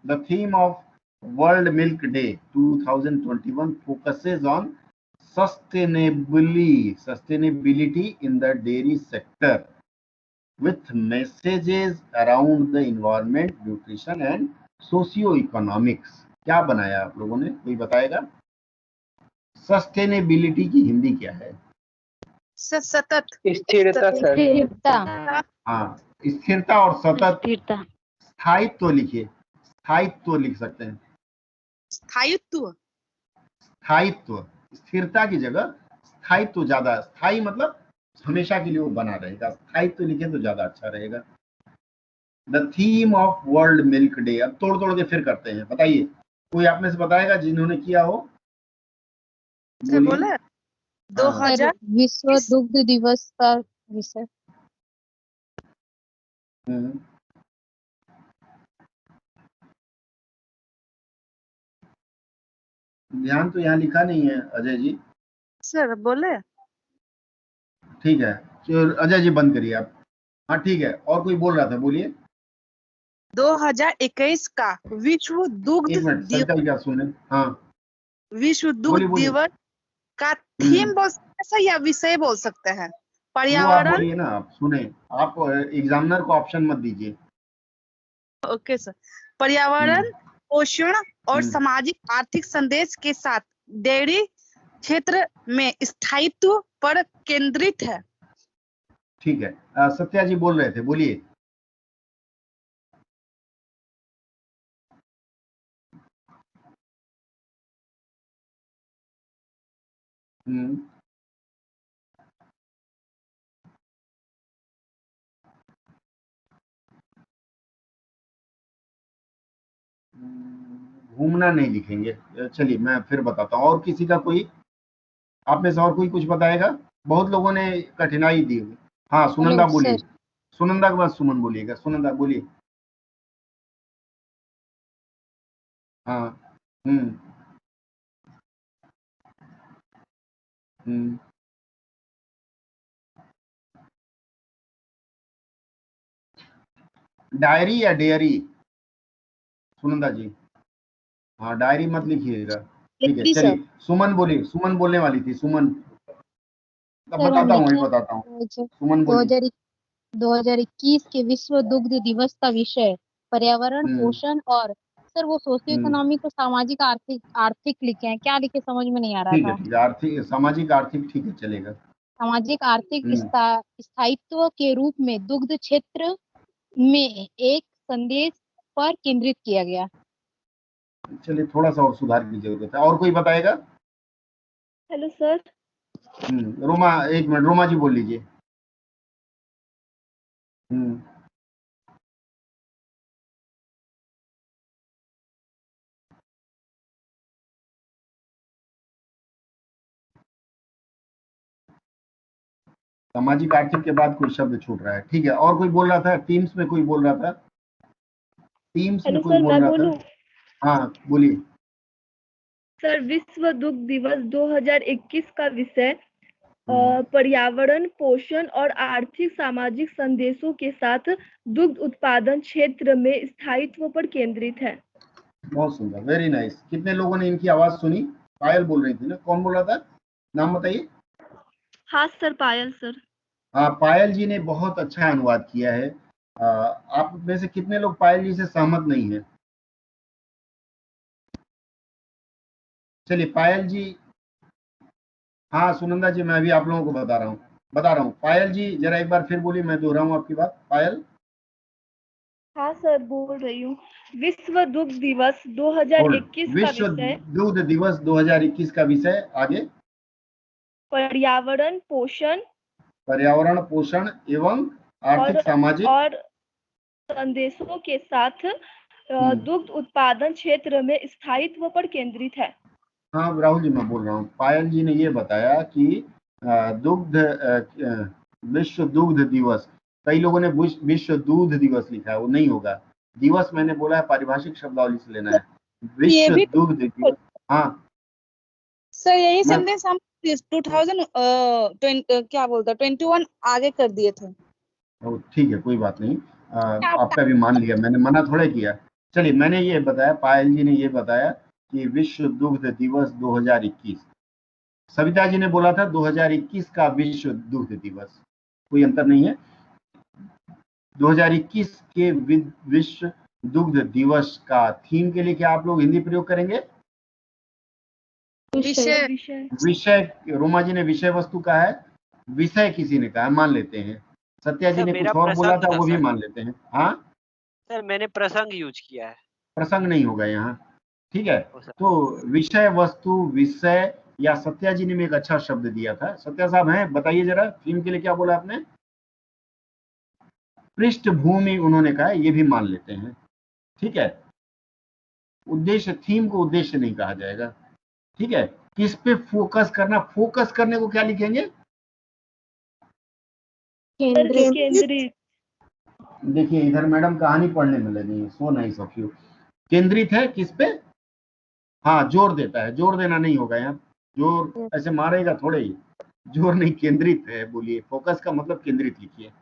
S1: The theme of world milk day 2021 focuses on sustainability in the dairy sector with messages around the environment, nutrition and socio-economics। क्या बनाया आप लोगों ने, कोई बताएगा? सस्टेनेबिलिटी की हिंदी क्या है?
S2: सतत
S7: स्थिरता।
S1: हाँ, स्थिरता और सतत। स्थायित्व लिखिए, स्थायित्व लिख सकते हैं।
S2: स्थायित्व,
S1: स्थायित्व, स्थिरता की जगह स्थायित्व ज्यादा। स्थायी मतलब हमेशा के लिए वो बना रहेगा, स्थायित्व लिखे तो ज्यादा अच्छा रहेगा। The theme of world milk day. अब तोड़ तोड़ के फिर करते हैं, बताइए कोई आप में से बताएगा जिन्होंने किया हो?
S2: बोले 2000
S3: विश्व दुग्ध दिवस का विषय।
S1: ध्यान तो यहाँ लिखा नहीं है अजय जी।
S2: सर बोले
S1: ठीक है, अजय जी बंद करिए आप। हाँ ठीक है, और कोई बोल रहा था, बोलिए।
S2: 2021 का विश्व दुग्ध
S1: दिवस क्या सुने? हाँ,
S2: विश्व दुग्ध दिवस का थीम बोल सकते हैं या विषय बोल सकते हैं? पर्यावरण।
S1: बोलिए ना, आप सुने, आप एग्जामिनर को ऑप्शन मत दीजिए।
S2: Okay sir. पर्यावरण, पोषण और सामाजिक आर्थिक संदेश के साथ डेयरी क्षेत्र में स्थायित्व पर केंद्रित है।
S1: ठीक है, सत्या जी बोल रहे थे, बोलिए। घूमना नहीं लिखेंगे, चलिए मैं फिर बताता हूँ। और किसी का कोई, आप में से और कोई कुछ बताएगा? बहुत लोगों ने कठिनाई दी हुई। हाँ सुनंदा बोलिए, सुनंदा के बाद सुमन बोलिएगा। सुनंदा बोलिए। हाँ डायरी या डेयरी? सुनंदा जी, हाँ डायरी मत लिखिएगा, ठीक है। चलिए सुमन बोलिए, सुमन बोलने वाली थी, सुमन। बताता हूँ सुमन बोलिए।
S3: 2021 के विश्व दुग्ध दिवस का विषय पर्यावरण, पोषण और सर वो सोशियो इकोनॉमिक और सामाजिक आर्थिक लिखे हैं, क्या लिखे समझ में नहीं आ रहा था।
S1: ठीक है, आर्थिक सामाजिक आर्थिक, ठीक है चलेगा।
S3: सामाजिक आर्थिक स्थायित्व के रूप में दुग्ध क्षेत्र में एक संदेश पर केंद्रित किया गया।
S1: चलिए थोड़ा सा और सुधार की जरूरत है। और कोई बताएगा?
S9: Hello sir.
S1: रोमा, एक मिनट, रोमा जी बोल लीजिए। सामाजिक आर्थिक के बाद कोई शब्द छूट रहा है, ठीक है। और कोई बोल रहा था? टीम्स में कोई बोल रहा था? टीम्स में कोई बोल रहा था? हाँ बोलिए।
S9: सर विश्व दुग्ध दिवस 2021 का विषय पर्यावरण, पोषण और आर्थिक सामाजिक संदेशों के साथ दुग्ध उत्पादन क्षेत्र में स्थायित्व पर केंद्रित है।
S1: बहुत सुंदर, वेरी नाइस। कितने लोगों ने इनकी आवाज सुनी? पायल बोल रही थी ना, कौन बोल रहा था, नाम बताइए।
S9: हाँ सर, पायल सर।
S1: हाँ, पायल जी ने बहुत अच्छा अनुवाद किया है। आप में से कितने लोग पायल जी से सहमत नहीं है? चलिए पायल जी, हाँ सुनंदा जी, मैं भी आप लोगों को बता रहा हूँ। पायल जी जरा एक बार फिर बोलिए, मैं दोहराऊं आपकी बात। पायल।
S9: हाँ सर, बोल रही हूँ। विश्व दुग्ध दिवस 2021 का
S1: विश्व
S9: विषय
S1: दुग्ध दिवस 2021 का विषय, आगे।
S9: पर्यावरण पोषण
S1: एवं आर्थिक सामाजिक
S9: और संदेशों के साथ दुग्ध उत्पादन क्षेत्र में स्थायित्व पर केंद्रित है।
S1: हाँ राहुल जी, मैं बोल रहा हूँ, पायल जी ने ये बताया कि विश्व दुग्ध दिवस, कई लोगों ने विश्व दूध दिवस लिखा है, वो नहीं होगा। दिवस मैंने बोला है पारिभाषिक शब्दावली से लेना है। विश्व दुग्ध दिवस। हाँ
S2: सर, यही सेंटेंस हम 2020 क्या बोलता 21 आगे कर दिए थे।
S1: ठीक है, कोई बात नहीं, आपका भी मान लिया, मैंने मना थोड़ा किया। चलिए, मैंने ये बताया, पायल जी ने ये बताया कि विश्व दुग्ध दिवस 2021, सविता जी ने बोला था 2021 का विश्व दुग्ध दिवस, कोई अंतर नहीं है। 2021 के विश्व दुग्ध दिवस का थीम के लिए क्या आप लोग हिंदी प्रयोग करेंगे? विषय रोमा जी ने विषय वस्तु कहा है, विषय किसी ने कहा, मान लेते हैं। सत्या जी ने कुछ और बोला था, वो भी मान लेते हैं। हाँ
S6: सर, मैंने प्रसंग यूज किया है।
S1: प्रसंग नहीं होगा यहाँ, ठीक है। तो विषय वस्तु, विषय, या सत्या जी ने भी एक अच्छा शब्द दिया था। सत्या साहब हैं, बताइए जरा, थीम के लिए क्या बोला आपने? पृष्ठभूमि उन्होंने कहा, ये भी मान लेते हैं, ठीक है। उद्देश्य, थीम को उद्देश्य नहीं कहा जाएगा, ठीक है। किस पे फोकस करना, फोकस करने को क्या लिखेंगे?
S9: केंद्रित।
S1: देखिए इधर मैडम कहानी पढ़ने में लगी है, सो नाइस ऑफ यू। केंद्रित है किस पे? हाँ, जोर देता है, जोर देना नहीं होगा यहाँ, जोर ऐसे मारेगा थोड़े ही, जोर नहीं, केंद्रित है बोलिए। फोकस का मतलब केंद्रित लिखिए,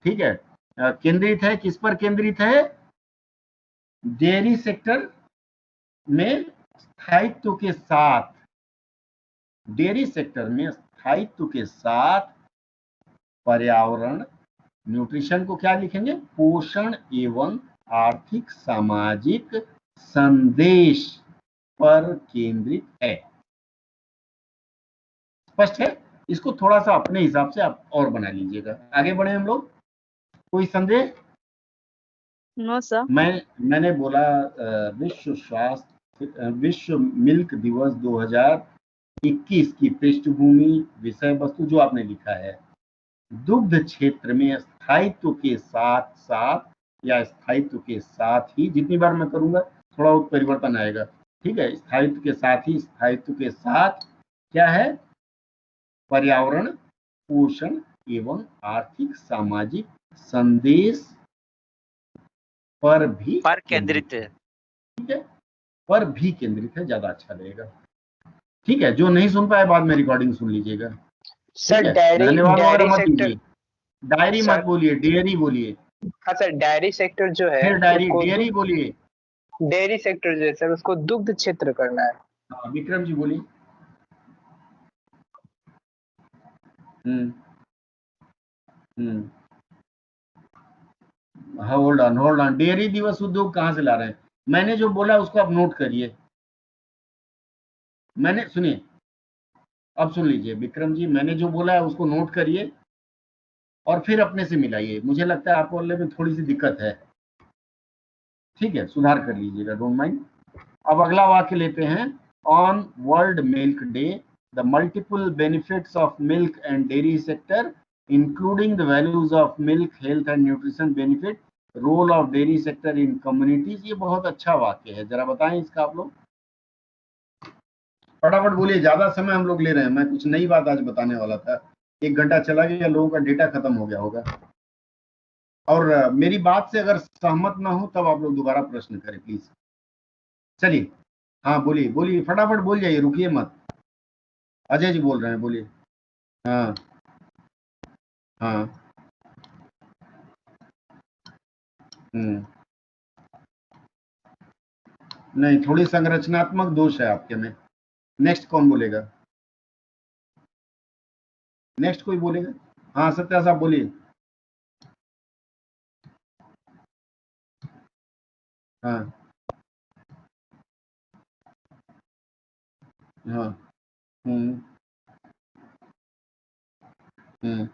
S1: ठीक है। केंद्रित है, किस पर केंद्रित है? डेयरी सेक्टर में स्थायित्व के साथ, डेयरी सेक्टर में स्थायित्व के साथ पर्यावरण, न्यूट्रिशन को क्या लिखेंगे? पोषण एवं आर्थिक सामाजिक संदेश पर केंद्रित है। स्पष्ट है? इसको थोड़ा सा अपने हिसाब से आप और बना लीजिएगा। आगे बढ़े हम लोग, कोई संदेह?
S2: No sir.
S1: मैंने बोला विश्व मिल्क दिवस 2021 की पृष्ठभूमि, विषय वस्तु जो आपने लिखा है, दुग्ध क्षेत्र में स्थायित्व के साथ साथ, या स्थायित्व के साथ ही, जितनी बार मैं करूंगा थोड़ा बहुत परिवर्तन आएगा, ठीक है। स्थायित्व के साथ ही, स्थायित्व के साथ क्या है? पर्यावरण, पोषण एवं आर्थिक सामाजिक संदेश पर भी
S6: केंद्रित है,
S1: ठीक है। पर भी केंद्रित है, ज्यादा अच्छा रहेगा, ठीक है। जो नहीं सुन पाए बाद में रिकॉर्डिंग सुन लीजिएगा।
S7: सर
S1: धन्यवाद मत दीजिए, डायरी मत बोलिए, डेयरी बोलिए।
S7: हाँ सर, डायरी सेक्टर जो है,
S1: फिर डेयरी बोलिए।
S7: डेयरी सेक्टर जो है सर, उसको दुग्ध क्षेत्र करना है।
S1: हाँ विक्रम जी बोलिए। होल्ड ऑन, डेयरी दिवस उद्योग कहाँ से ला रहे हैं? मैंने जो बोला उसको आप नोट करिए। मैंने, सुनिए, अब सुन लीजिए विक्रम जी, मैंने जो बोला है उसको नोट करिए और फिर अपने से मिलाइए। मुझे लगता है आपको बोलने में थोड़ी सी दिक्कत है, ठीक है, सुधार कर लीजिएगा, डोंट माइंड। अब अगला वाक्य लेते हैं। On world milk day, the multiple benefits of milk and dairy sector including the values of milk, health and nutrition benefit, role of dairy sector in communities. ये बहुत अच्छा वाक्य है, जरा बताएं इसका आप लोग, फटाफट बोलिए, ज्यादा समय हम लोग ले रहे हैं। मैं कुछ नई बात आज बताने वाला था, 1 घंटा चला गया, लोगों का डेटा खत्म हो गया होगा। और मेरी बात से अगर सहमत ना हो तब आप लोग दोबारा प्रश्न करें प्लीज। चलिए, हाँ बोलिए बोलिए, फटाफट बोल जाइए, रुकिए मत। अजय जी बोल रहे हैं, बोलिए। हाँ हाँ। नहीं, थोड़ी संरचनात्मक दोष है आपके में। नेक्स्ट कौन बोलेगा? नेक्स्ट कोई बोलेगा? हाँ सत्या साहब बोलिए। हाँ हाँ। हम्म हम्म।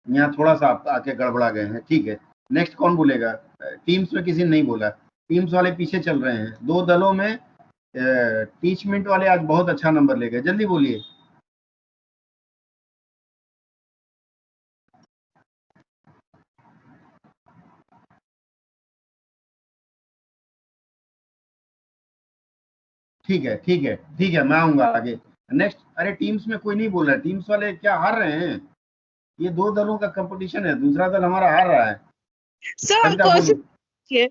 S1: यहाँ थोड़ा सा आप आके गड़बड़ा गए हैं, ठीक है। नेक्स्ट कौन बोलेगा? टीम्स में किसी ने नहीं बोला, टीम्स वाले पीछे चल रहे हैं। दो दलों में टीचमेंट वाले आज बहुत अच्छा नंबर ले गए, जल्दी बोलिए। ठीक है ठीक है ठीक है, मैं आऊंगा आगे। नेक्स्ट, अरे टीम्स में कोई नहीं बोल रहा, टीम्स वाले क्या हार रहे हैं? ये दो दलों का कंपटीशन है, दूसरा दल हमारा हार रहा है।
S2: सर क्वेश्चन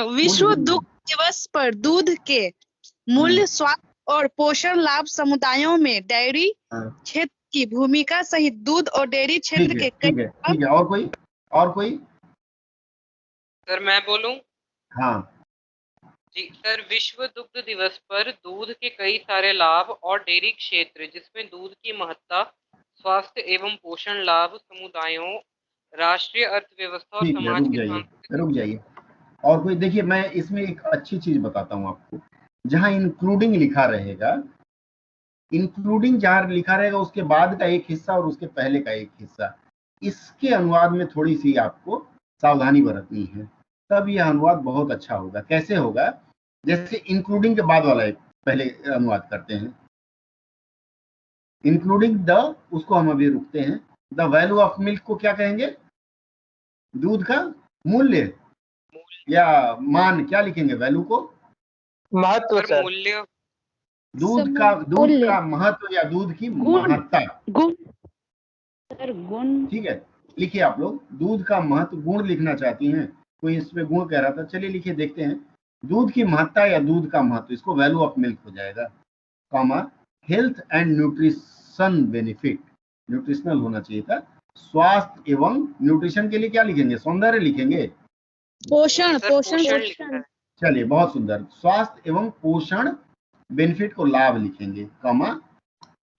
S2: विश्व दुग्ध दिवस पर दूध के मूल्य, स्वास्थ्य और पोषण लाभ समुदायों में डेयरी क्षेत्र की भूमिका सहित दूध और डेयरी क्षेत्र के
S1: ठीक है। और कोई? और कोई?
S10: सर मैं बोलूं?
S1: हाँ
S10: जी सर, विश्व दुग्ध दिवस पर दूध के कई सारे लाभ और डेयरी क्षेत्र जिसमें दूध की महत्ता, स्वास्थ्य एवं पोषण लाभ समुदायों, राष्ट्रीय अर्थव्यवस्था और समाज के
S1: रुक जाइए। और कोई? देखिए मैं इसमें एक अच्छी चीज बताता हूँ आपको। जहां इंक्लूडिंग लिखा रहेगा, इंक्लूडिंग जहां लिखा रहेगा उसके बाद का एक हिस्सा और उसके पहले का एक हिस्सा, इसके अनुवाद में थोड़ी सी आपको सावधानी बरतनी है, तब यह अनुवाद बहुत अच्छा होगा। कैसे होगा? जैसे इंक्लूडिंग के बाद वाला एक पहले अनुवाद करते हैं, इंक्लूडिंग द, उसको हम अभी रुकते हैं। द वैल्यू ऑफ मिल्क को क्या कहेंगे? दूध का मूल्य या मान, क्या लिखेंगे वैल्यू को?
S7: महत्व सर।
S10: मूल्य।
S1: दूध का महत्व या दूध की महत्ता,
S5: गुण सर, गुण।
S1: ठीक है, लिखिए आप लोग। दूध का महत्व, गुण लिखना चाहती हैं? कोई इस पे गुण कह रहा था, चलिए लिखिए देखते हैं। दूध की महत्ता या दूध का महत्व, इसको वैल्यू ऑफ मिल्क हो जाएगा, comma health and nutrition benefit, nutritional होना चाहिए था। स्वास्थ्य एवं न्यूट्रिशन के लिए क्या लिखेंगे? सौंदर्य लिखेंगे?
S2: पोषण।
S1: चलिए बहुत सुंदर, स्वास्थ्य एवं पोषण बेनिफिट को लाभ लिखेंगे, कॉमा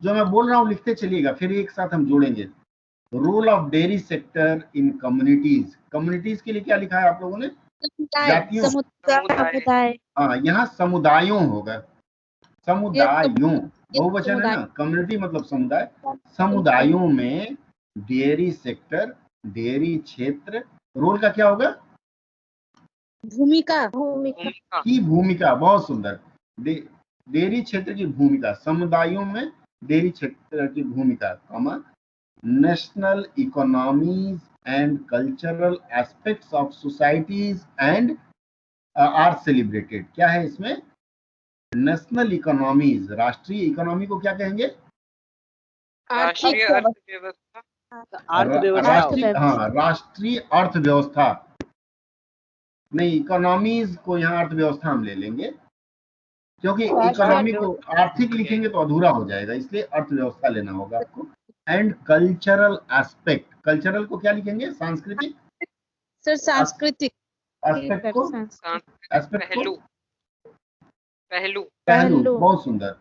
S1: जो मैं बोल रहा हूं लिखते चलिएगा, फिर एक साथ हम जोड़ेंगे। Role of dairy sector in communities, communities के लिए क्या लिखा है आप लोगों ने? जातियों। हाँ, यहाँ समुदायों होगा, समुदायों बहुवचन है ना, कम्युनिटी मतलब समुदाय। समुदायों में डेयरी सेक्टर, डेयरी क्षेत्र, रोल का क्या होगा?
S2: भूमिका
S1: की भूमिका, बहुत सुंदर। डेयरी क्षेत्र की भूमिका, समुदायों में डेयरी क्षेत्र की भूमिका, comma national economies and cultural aspects of societies and are celebrated. क्या है इसमें? नेशनल इकोनॉमीज, राष्ट्रीय इकोनॉमी को क्या कहेंगे?
S10: राष्ट्रीय अर्थव्यवस्था।
S1: हाँ, राष्ट्रीय अर्थव्यवस्था नहीं, इकोनॉमीज को यहाँ अर्थव्यवस्था हम ले लेंगे, क्योंकि इकोनॉमी को आर्थिक लिखेंगे तो अधूरा हो जाएगा, इसलिए अर्थव्यवस्था लेना होगा आपको। एंड कल्चरल एस्पेक्ट, कल्चरल को क्या लिखेंगे? सांस्कृतिक
S2: सर, सांस्कृतिक
S1: एस्पेक्ट को, एस्पेक्ट को
S10: पहलू।
S1: बहुत सुंदर।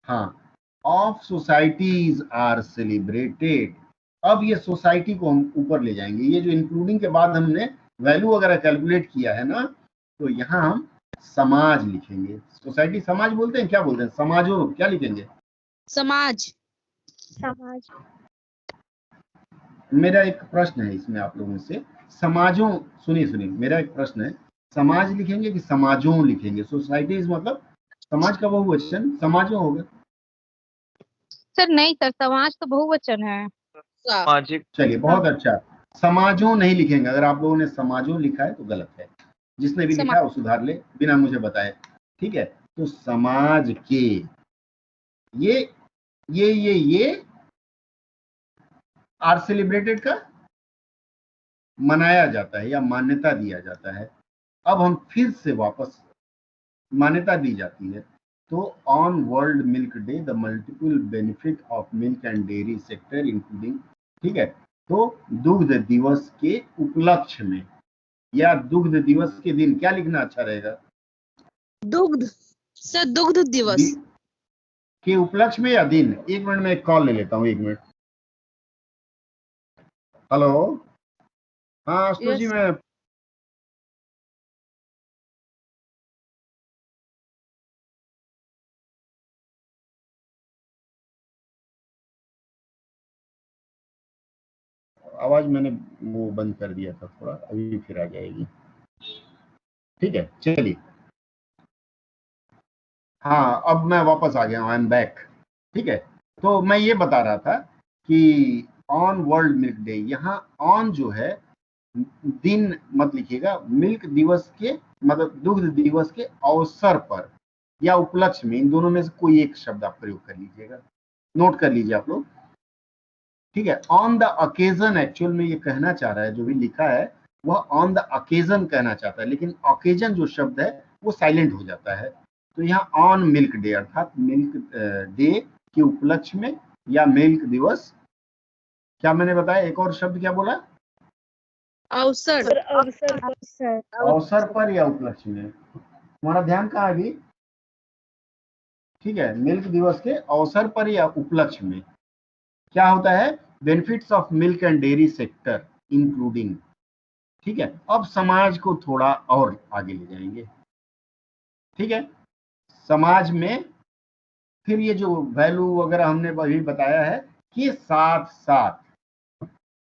S1: हाँ, ऑफ सोसाइटीज आर सेलिब्रेटेड। अब ये सोसाइटी को हम ऊपर ले जाएंगे, ये जो इंक्लूडिंग के बाद हमने वैल्यू वगैरह कैलकुलेट किया है ना, तो यहाँ हम समाज लिखेंगे। सोसाइटी समाज बोलते हैं, क्या बोलते हैं? समाजों, क्या लिखेंगे?
S2: समाज।
S1: मेरा एक प्रश्न है इसमें आप लोगों से, समाजों, सुनिए मेरा एक प्रश्न है, समाज लिखेंगे कि समाजों लिखेंगे? सोसाइटीज मतलब समाज का बहुवचन, समाजों होगा।
S3: सर नहीं सर, समाज तो बहुवचन है।
S1: चलिए बहुत अच्छा, समाजों नहीं लिखेंगे। अगर आप लोगों ने समाजों लिखा है तो गलत है, जिसने भी लिखा है वो सुधार ले बिना मुझे बताए, ठीक है? तो समाज के ये आर सेलिब्रेटेड का मनाया जाता है या मान्यता दिया जाता है। अब हम फिर से वापस मान्यता दी जाती है, तो on world milk day the multiple benefit of milk and dairy sector including, ठीक है? तो दुग्ध दिवस के उपलक्ष्य में या दुग्ध दिवस के दिन क्या लिखना अच्छा रहेगा?
S2: दुग्ध सर, दुग्ध दिवस
S1: के उपलक्ष्य में या दिन? एक मिनट में एक कॉल ले लेता हूँ, 1 मिनट। हेलो, हाँ आशुतोष जी, मैं आवाज मैंने वो बंद कर दिया था थोड़ा, अभी फिर आ जाएगी। ठीक है, चलिए। हाँ, अब मैं वापस आ गया हूँ, आई एम बैक। ठीक है, तो मैं ये बता रहा था कि ऑन वर्ल्ड मिल्क डे, यहाँ ऑन जो है दिन मत लिखिएगा, मिल्क दिवस के मतलब दुग्ध दिवस के अवसर पर या उपलक्ष्य में, इन दोनों में से कोई एक शब्द आप प्रयोग कर लीजिएगा, नोट कर लीजिए आप लोग। ठीक है, ऑन द ओकेजन एक्चुअल में ये कहना चाह रहा है, जो भी लिखा है वह ऑन द ओकेजन कहना चाहता है, लेकिन ओकेजन जो शब्द है वो साइलेंट हो जाता है। तो यहाँ ऑन मिल्क डे अर्थात मिल्क डे के उपलक्ष्य में या मिल्क दिवस, क्या मैंने बताया, एक और शब्द क्या बोला?
S2: अवसर
S1: अवसर पर या उपलक्ष्य में? तुम्हारा ध्यान कहाँ है अभी? ठीक है, मिल्क दिवस के अवसर पर या उपलक्ष्य में क्या होता है? Benefits of milk and dairy sector including. ठीक है, अब समाज को थोड़ा और आगे ले जाएंगे। ठीक है, समाज में फिर ये जो वैल्यू वगैरह हमने अभी बताया है कि साथ साथ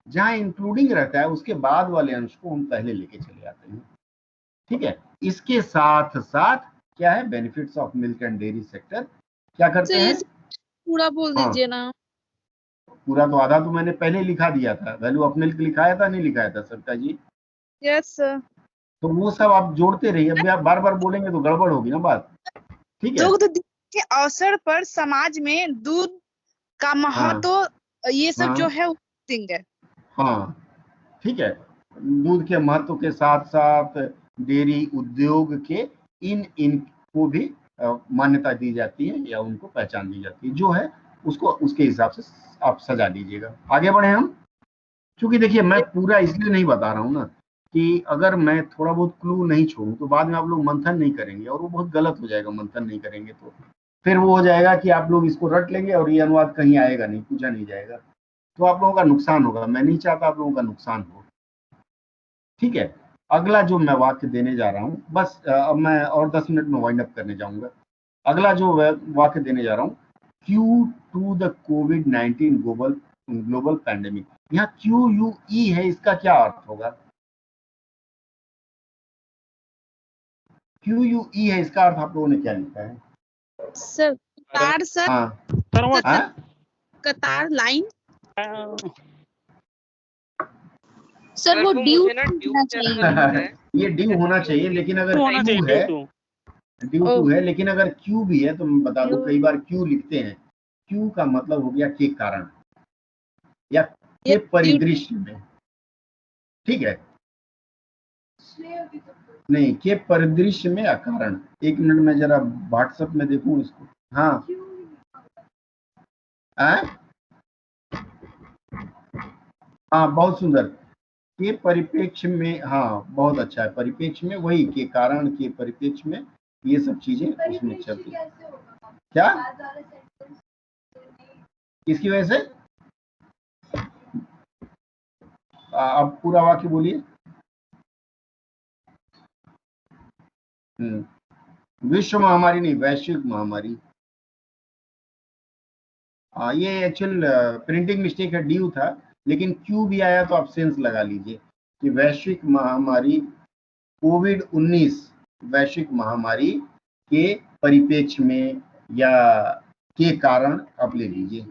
S1: जहां इंक्लूडिंग रहता है उसके बाद वाले अंश को हम पहले लेके चले आते हैं। ठीक है, इसके साथ साथ क्या है? Benefits of milk and dairy sector क्या करते हैं?
S2: पूरा बोल दीजिए ना।
S1: पूरा तो आधा तो मैंने पहले लिखा दिया था, वैल्यू ऑफ मिल्क लिखाया था, नहीं लिखाया था सविता जी?
S2: Yes sir.
S1: तो वो सब आप जोड़ते रहिए, अभी आप बार बार बोलेंगे तो गड़बड़ होगी ना बात। ठीक है,
S2: दुग्ध के अवसर पर समाज में दूध का महत्व, ये सब जो है है।
S1: हाँ, ठीक है, दूध के महत्व के साथ साथ डेयरी उद्योग के इनको भी मान्यता दी जाती है या उनको पहचान दी जाती है, जो है उसको उसके हिसाब से आप सजा दीजिएगा। आगे बढ़े हम, क्योंकि देखिए मैं पूरा इसलिए नहीं बता रहा हूँ ना कि अगर मैं थोड़ा बहुत क्लू नहीं छोड़ूं तो बाद में आप लोग मंथन नहीं करेंगे और वो बहुत गलत हो जाएगा। मंथन नहीं करेंगे तो फिर वो हो जाएगा कि आप लोग इसको रट लेंगे और ये अनुवाद कहीं आएगा नहीं, पूछा नहीं जाएगा, तो आप लोगों का नुकसान होगा। मैं नहीं चाहता आप लोगों का नुकसान हो। ठीक है, अगला जो मैं वाक्य देने जा रहा हूँ, बस अब मैं और 10 मिनट में वाइंड अप करने जाऊंगा। अगला जो वाक्य देने जा रहा हूँ, क्यू टू द कोविड-19 ग्लोबल पैंडेमिक, यहाँ QUE है, इसका क्या अर्थ होगा? QUE है, इसका अर्थ आप लोगों ने क्या लिखा है?
S2: सर कतार, सर।
S1: हाँ,
S2: कतार, लाइन। सर वो ड्यू होना चाहिए।
S1: ये ड्यू होना चाहिए, लेकिन अगर ड्यू है, ड्यू टू है, लेकिन अगर क्यू भी है तो मैं बता दूं, कई बार क्यू लिखते हैं, क्यू का मतलब हो गया के कारण या के परिदृश्य में। ठीक है, नहीं, के परिदृश्य में अकारण। एक मिनट में जरा व्हाट्सएप में देखूं इसको। हाँ, हाँ बहुत सुंदर, के परिप्रेक्ष्य में, हाँ बहुत अच्छा है, परिप्रेक्ष्य में, वही के कारण, के परिप्रेक्ष्य में, ये सब चीजें उसमें चलती है। क्या किसकी वजह से? अब पूरा वाक्य बोलिए। विश्व महामारी नहीं, वैश्विक महामारी। ये एक्चुअल प्रिंटिंग मिस्टेक है, ड्यू था, लेकिन क्यू भी आया तो आप सेंस लगा लीजिए कि वैश्विक महामारी कोविड-19 वैश्विक महामारी के परिप्रेक्ष्य में या के कारण आप ले लीजिए,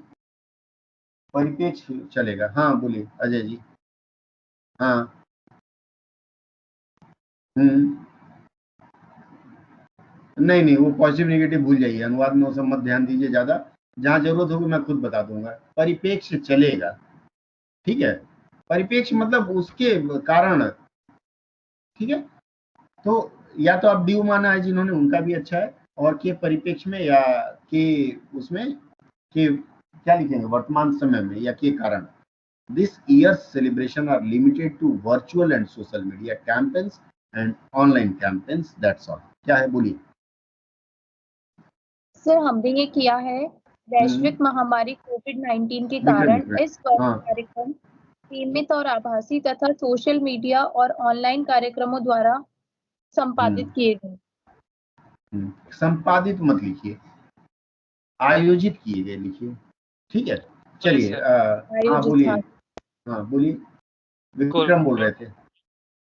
S1: परिप्रेक्ष्य चलेगा। हाँ बोलिए अजय जी। हाँ, नहीं वो पॉजिटिव नेगेटिव भूल जाइए, अनुवाद में वो सब मत ध्यान दीजिए ज्यादा, जहां जरूरत होगी मैं खुद बता दूंगा। परिप्रेक्ष्य चलेगा, ठीक है, परिप्रेक्ष्य मतलब उसके कारण। ठीक है, तो या तो आप ड्यू माना है जिन्होंने, उनका भी अच्छा है, और के परिप्रेक्ष्य में या के उसमें के क्या लिखेंगे वर्तमान समय में या के कारण, This year's celebration are limited to virtual and social media campaigns and online campaigns. That's all. क्या है बोलिए।
S3: सर हमने ये किया है वैश्विक महामारी कोविड-19 के कारण इस कार्यक्रम सीमित और आभासी तथा सोशल मीडिया और ऑनलाइन कार्यक्रमों द्वारा संपादित किए गए।
S1: संपादित मत लिखिए, आयोजित किए गए लिखिए, ठीक है। चलिए हाँ बोलिए, हाँ बोलिए, विक्रम बोल रहे थे।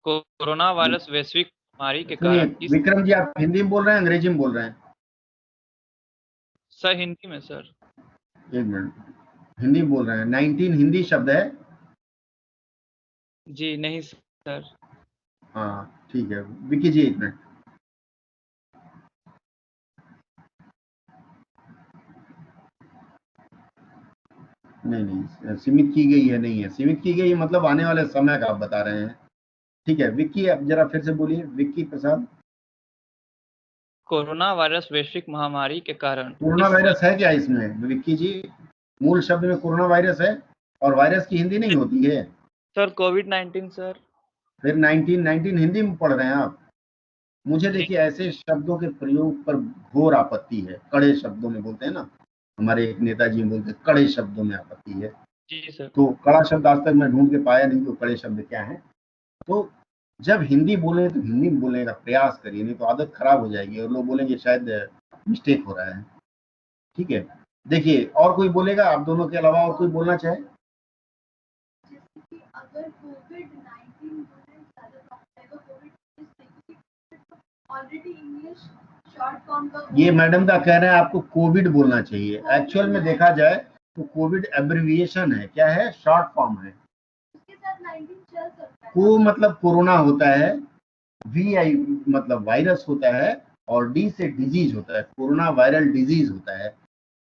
S11: कोरोना वायरस वैश्विक महामारी के कारण।
S1: विक्रम जी आप हिंदी में बोल रहे हैं अंग्रेजी में बोल रहे हैं?
S11: सर हिंदी में सर।
S1: एक मिनट, हिंदी में बोल रहे हैं। 19 हिंदी शब्द है?
S11: जी नहीं सर।
S1: हाँ ठीक है, विकी जी एक मिनट। नहीं सीमित की गई है, नहीं है सीमित की गई है, मतलब आने वाले समय का आप बता रहे हैं, ठीक है। विक्की अब जरा फिर से बोलिए, विक्की प्रसाद।
S11: कोरोना वायरस वैश्विक महामारी के कारण।
S1: कोरोना वायरस है क्या इसमें विक्की जी? मूल शब्द में कोरोना वायरस है और वायरस की हिंदी नहीं होती है
S11: सर? कोविड-19 सर।
S1: फिर 19 हिंदी में पढ़ रहे हैं आप? मुझे देखिए ऐसे शब्दों के प्रयोग पर घोर आपत्ति है। कड़े शब्दों में बोलते हैं ना, हमारे एक नेताजी बोलते हैं कड़े शब्दों में आपत्ति है।
S11: जी सर।
S1: तो कड़ा शब्द आज तक मैं ढूंढ के पाया नहीं, तो कड़े शब्द क्या है। तो जब हिंदी बोले तो हिंदी में बोलने का प्रयास करिए, नहीं तो आदत खराब हो जाएगी और लोग बोलेंगे शायद मिस्टेक हो रहा है, ठीक है। देखिए और कोई बोलेगा आप दोनों के अलावा, और कोई बोलना चाहे?
S12: अगर कोविड-19 ऑलरेडी इंग्लिश शॉर्ट फॉर्म का,
S1: ये मैडम का कह रहे हैं आपको कोविड बोलना चाहिए। एक्चुअल में देखा जाए तो कोविड एब्रिविएशन है, क्या है? शॉर्ट फॉर्म है।
S12: उसके साथ 19 चल सकता है।
S1: को मतलब कोरोना होता है, VI मतलब वायरस होता है, और D से डिजीज होता है, कोरोना वायरल डिजीज होता है।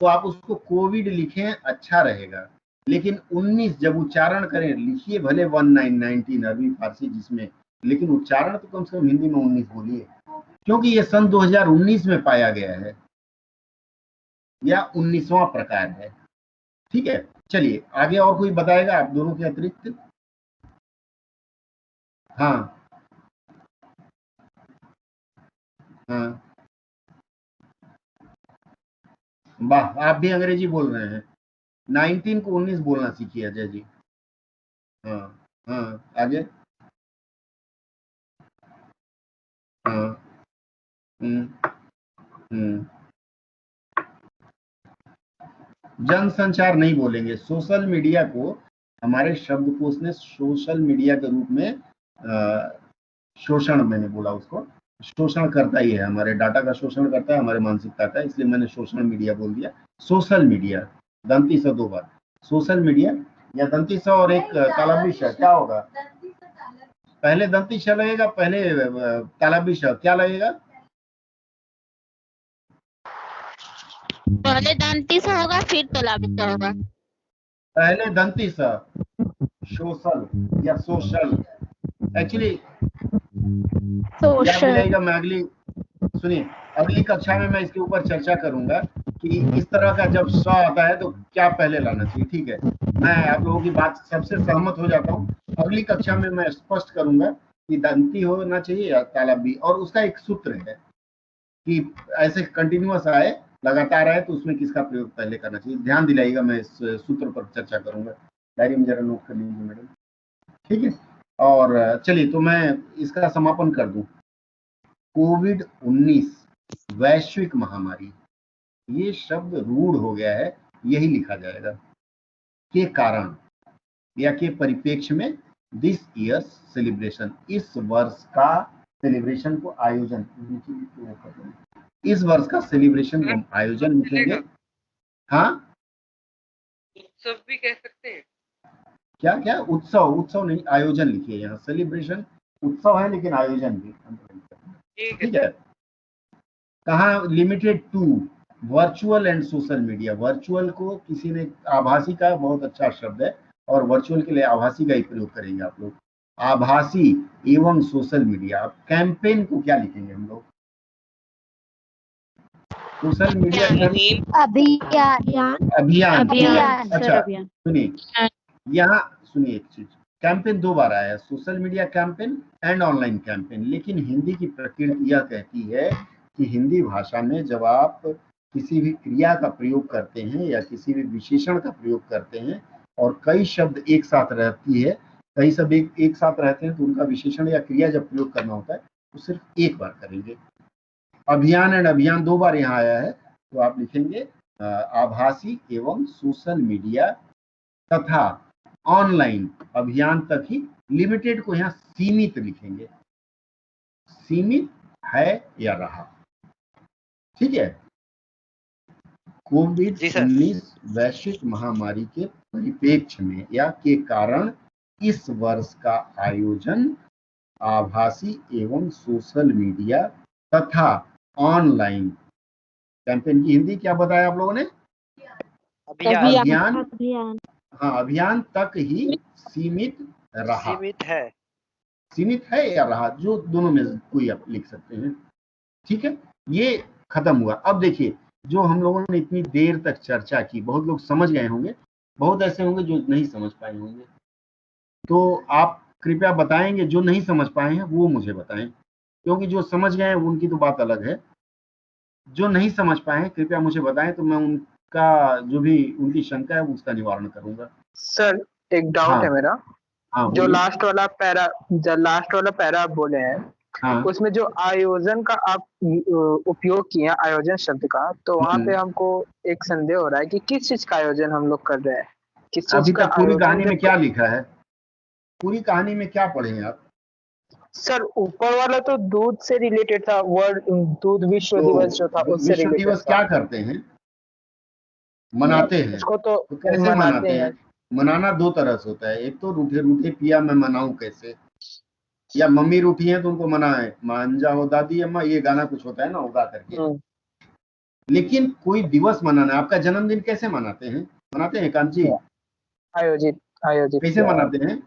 S1: तो आप उसको कोविड लिखें अच्छा रहेगा, लेकिन 19 जब उच्चारण करें लिखिए भले 1919 अरबी फारसी जिसमें, लेकिन उच्चारण तो कम से कम हिंदी में 19 बोलिए, क्योंकि ये सन 2019 में पाया गया है या 19वां प्रकार है, ठीक है। चलिए आगे और कोई बताएगा आप दोनों के अतिरिक्त? हाँ हाँ वाह, आप भी अंग्रेजी बोल रहे हैं। 19 को 19 बोलना सीखिए अजय जी। हाँ हाँ आगे। हाँ जनसंचार नहीं बोलेंगे। सोशल मीडिया को हमारे शब्दकोश ने सोशल मीडिया के रूप में शोषण, मैंने बोला उसको शोषण करता ही है, हमारे डाटा का शोषण करता है, हमारे मानसिकता का, इसलिए मैंने सोशल मीडिया बोल दिया। सोशल मीडिया दंती स 2 बार, सोशल मीडिया या दंती स और एक तालबी श, क्या होगा? पहले दंती श लगेगा, पहले तालबी श, क्या लगेगा?
S13: पहले दंती स होगा फिर तालबी स होगा।
S1: पहले दंती स, सोशल या सोशल, एक्चुअली क्या मैं अगली, सुनिए अगली कक्षा में मैं इसके ऊपर चर्चा करूंगा कि इस तरह का जब स आता है तो क्या पहले लाना चाहिए, ठीक है। मैं आप लोगों की बात सबसे सहमत हो जाता हूँ। अगली कक्षा में मैं स्पष्ट करूंगा कि दंती होना चाहिए या तालबी, और उसका एक सूत्र है कि ऐसे कंटिन्यूअस आए, लगातार आए, तो उसमें किसका प्रयोग पहले करना चाहिए। ध्यान दिलाइएगा, मैं इस सूत्र पर चर्चा करूंगा। डायरी में जरा नोट कर लीजिए मैडम, ठीक है। और चलिए तो मैं इसका समापन कर दूं। कोविड-19 वैश्विक महामारी, ये शब्द रूढ़ हो गया है, यही लिखा जाएगा। के कारण या के परिप्रेक्ष्य में दिस ईयर्स सेलिब्रेशन, इस वर्ष का सेलिब्रेशन को आयोजन, इस वर्ष का सेलिब्रेशन को आयोजन लिखेंगे। हाँ
S10: उत्सव भी कह सकते हैं।
S1: क्या क्या? उत्सव, उत्सव नहीं, आयोजन लिखिए यहाँ। सेलिब्रेशन उत्सव है लेकिन आयोजन भी, ठीक है। कहाँ? Limited to virtual and social media. Virtual को किसी ने, आभासी का बहुत अच्छा शब्द है, और वर्चुअल के लिए आभासी का ही प्रयोग करेंगे आप लोग। आभासी एवं सोशल मीडिया। अब कैंपेन को क्या लिखेंगे हम लोग? सोशल मीडिया
S8: अभियान।
S1: अभियान। अच्छा सुनिए, यहाँ सुनिए एक चीज, कैंपेन 2 बार आया है, social media campaign and online campaign. लेकिन हिंदी की प्रकृति यह कहती है कि हिंदी भाषा में जब आप किसी भी क्रिया का प्रयोग करते हैं या किसी भी विशेषण का प्रयोग करते हैं और कई शब्द एक साथ रहती है, कई शब्द एक साथ रहते हैं, तो उनका विशेषण या क्रिया जब प्रयोग करना होता है तो सिर्फ एक बार करेंगे। अभियान एंड अभियान 2 बार यहाँ आया है, तो आप लिखेंगे आभासी एवं सोशल मीडिया तथा ऑनलाइन अभियान तक ही। लिमिटेड को यहाँ सीमित लिखेंगे, सीमित है या रहा, ठीक है। कोविड-19 वैश्विक महामारी के परिप्रेक्ष्य में या के कारण इस वर्ष का आयोजन आभासी एवं सोशल मीडिया तथा ऑनलाइन कैंपेन की हिंदी क्या बताया आप लोगों ने? अभियान। हाँ, अभियान तक ही सीमित रहा। सीमित है या रहा, जो दोनों में कोई आप लिख सकते हैं, ठीक है। ये खत्म हुआ। अब देखिए, जो हम लोगों ने इतनी देर तक चर्चा की, बहुत लोग समझ गए होंगे, बहुत ऐसे होंगे जो नहीं समझ पाए होंगे। तो आप कृपया बताएंगे, जो नहीं समझ पाए हैं वो मुझे बताएं, क्योंकि जो समझ गए हैं उनकी तो बात अलग है। जो नहीं समझ पाए हैं कृपया मुझे बताएं, तो मैं उनका जो भी उनकी शंका है उसका निवारण करूंगा।
S7: सर एक डाउट है मेरा। जो लास्ट वाला पैरा आप बोले हैं, उसमें जो आयोजन का आप उपयोग किए हैं, आयोजन शब्द का, तो वहाँ पे हमको एक संदेह हो रहा है कि किस चीज का आयोजन हम लोग कर रहे हैं, किस चीज का।
S1: पूरी कहानी में क्या लिखा है? पूरी कहानी में क्या पढ़े हैं आप?
S7: सर ऊपर वाला तो दूध से रिलेटेड था, वर्ल्ड दूध विश्व दिवस जो था उससे रिलेटेड।
S1: विश्व दिवस क्या करते हैं? मनाते हैं।
S7: उसको तो
S1: कैसे मनाते हैं? मनाना 2 तरह से होता है। एक तो रूठे रूठे पिया मैं मनाऊं कैसे, या मम्मी रूठी है तो उनको मनाए, मांझा हो दादी अम्मा, ये गाना कुछ होता है ना, उगा करके। लेकिन कोई दिवस मनाना, आपका जन्मदिन कैसे मनाते हैं? मनाते हैं कांत जी?
S7: आयोजित
S1: कैसे मनाते हैं?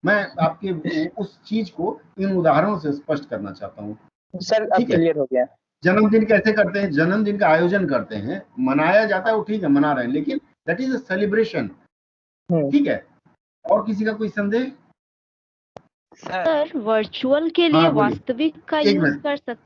S1: मैं आपके उस चीज को इन उदाहरणों से स्पष्ट करना चाहता हूँ।
S7: सर अब क्लियर हो गया।
S1: जन्मदिन कैसे करते हैं? जन्मदिन का आयोजन करते हैं, मनाया जाता है, वो ठीक है, मना रहे हैं, लेकिन दैट इज अ सेलिब्रेशन, ठीक है। और किसी का कोई संदेह?
S5: सर वर्चुअल के लिए वास्तविक का यूज कर सकते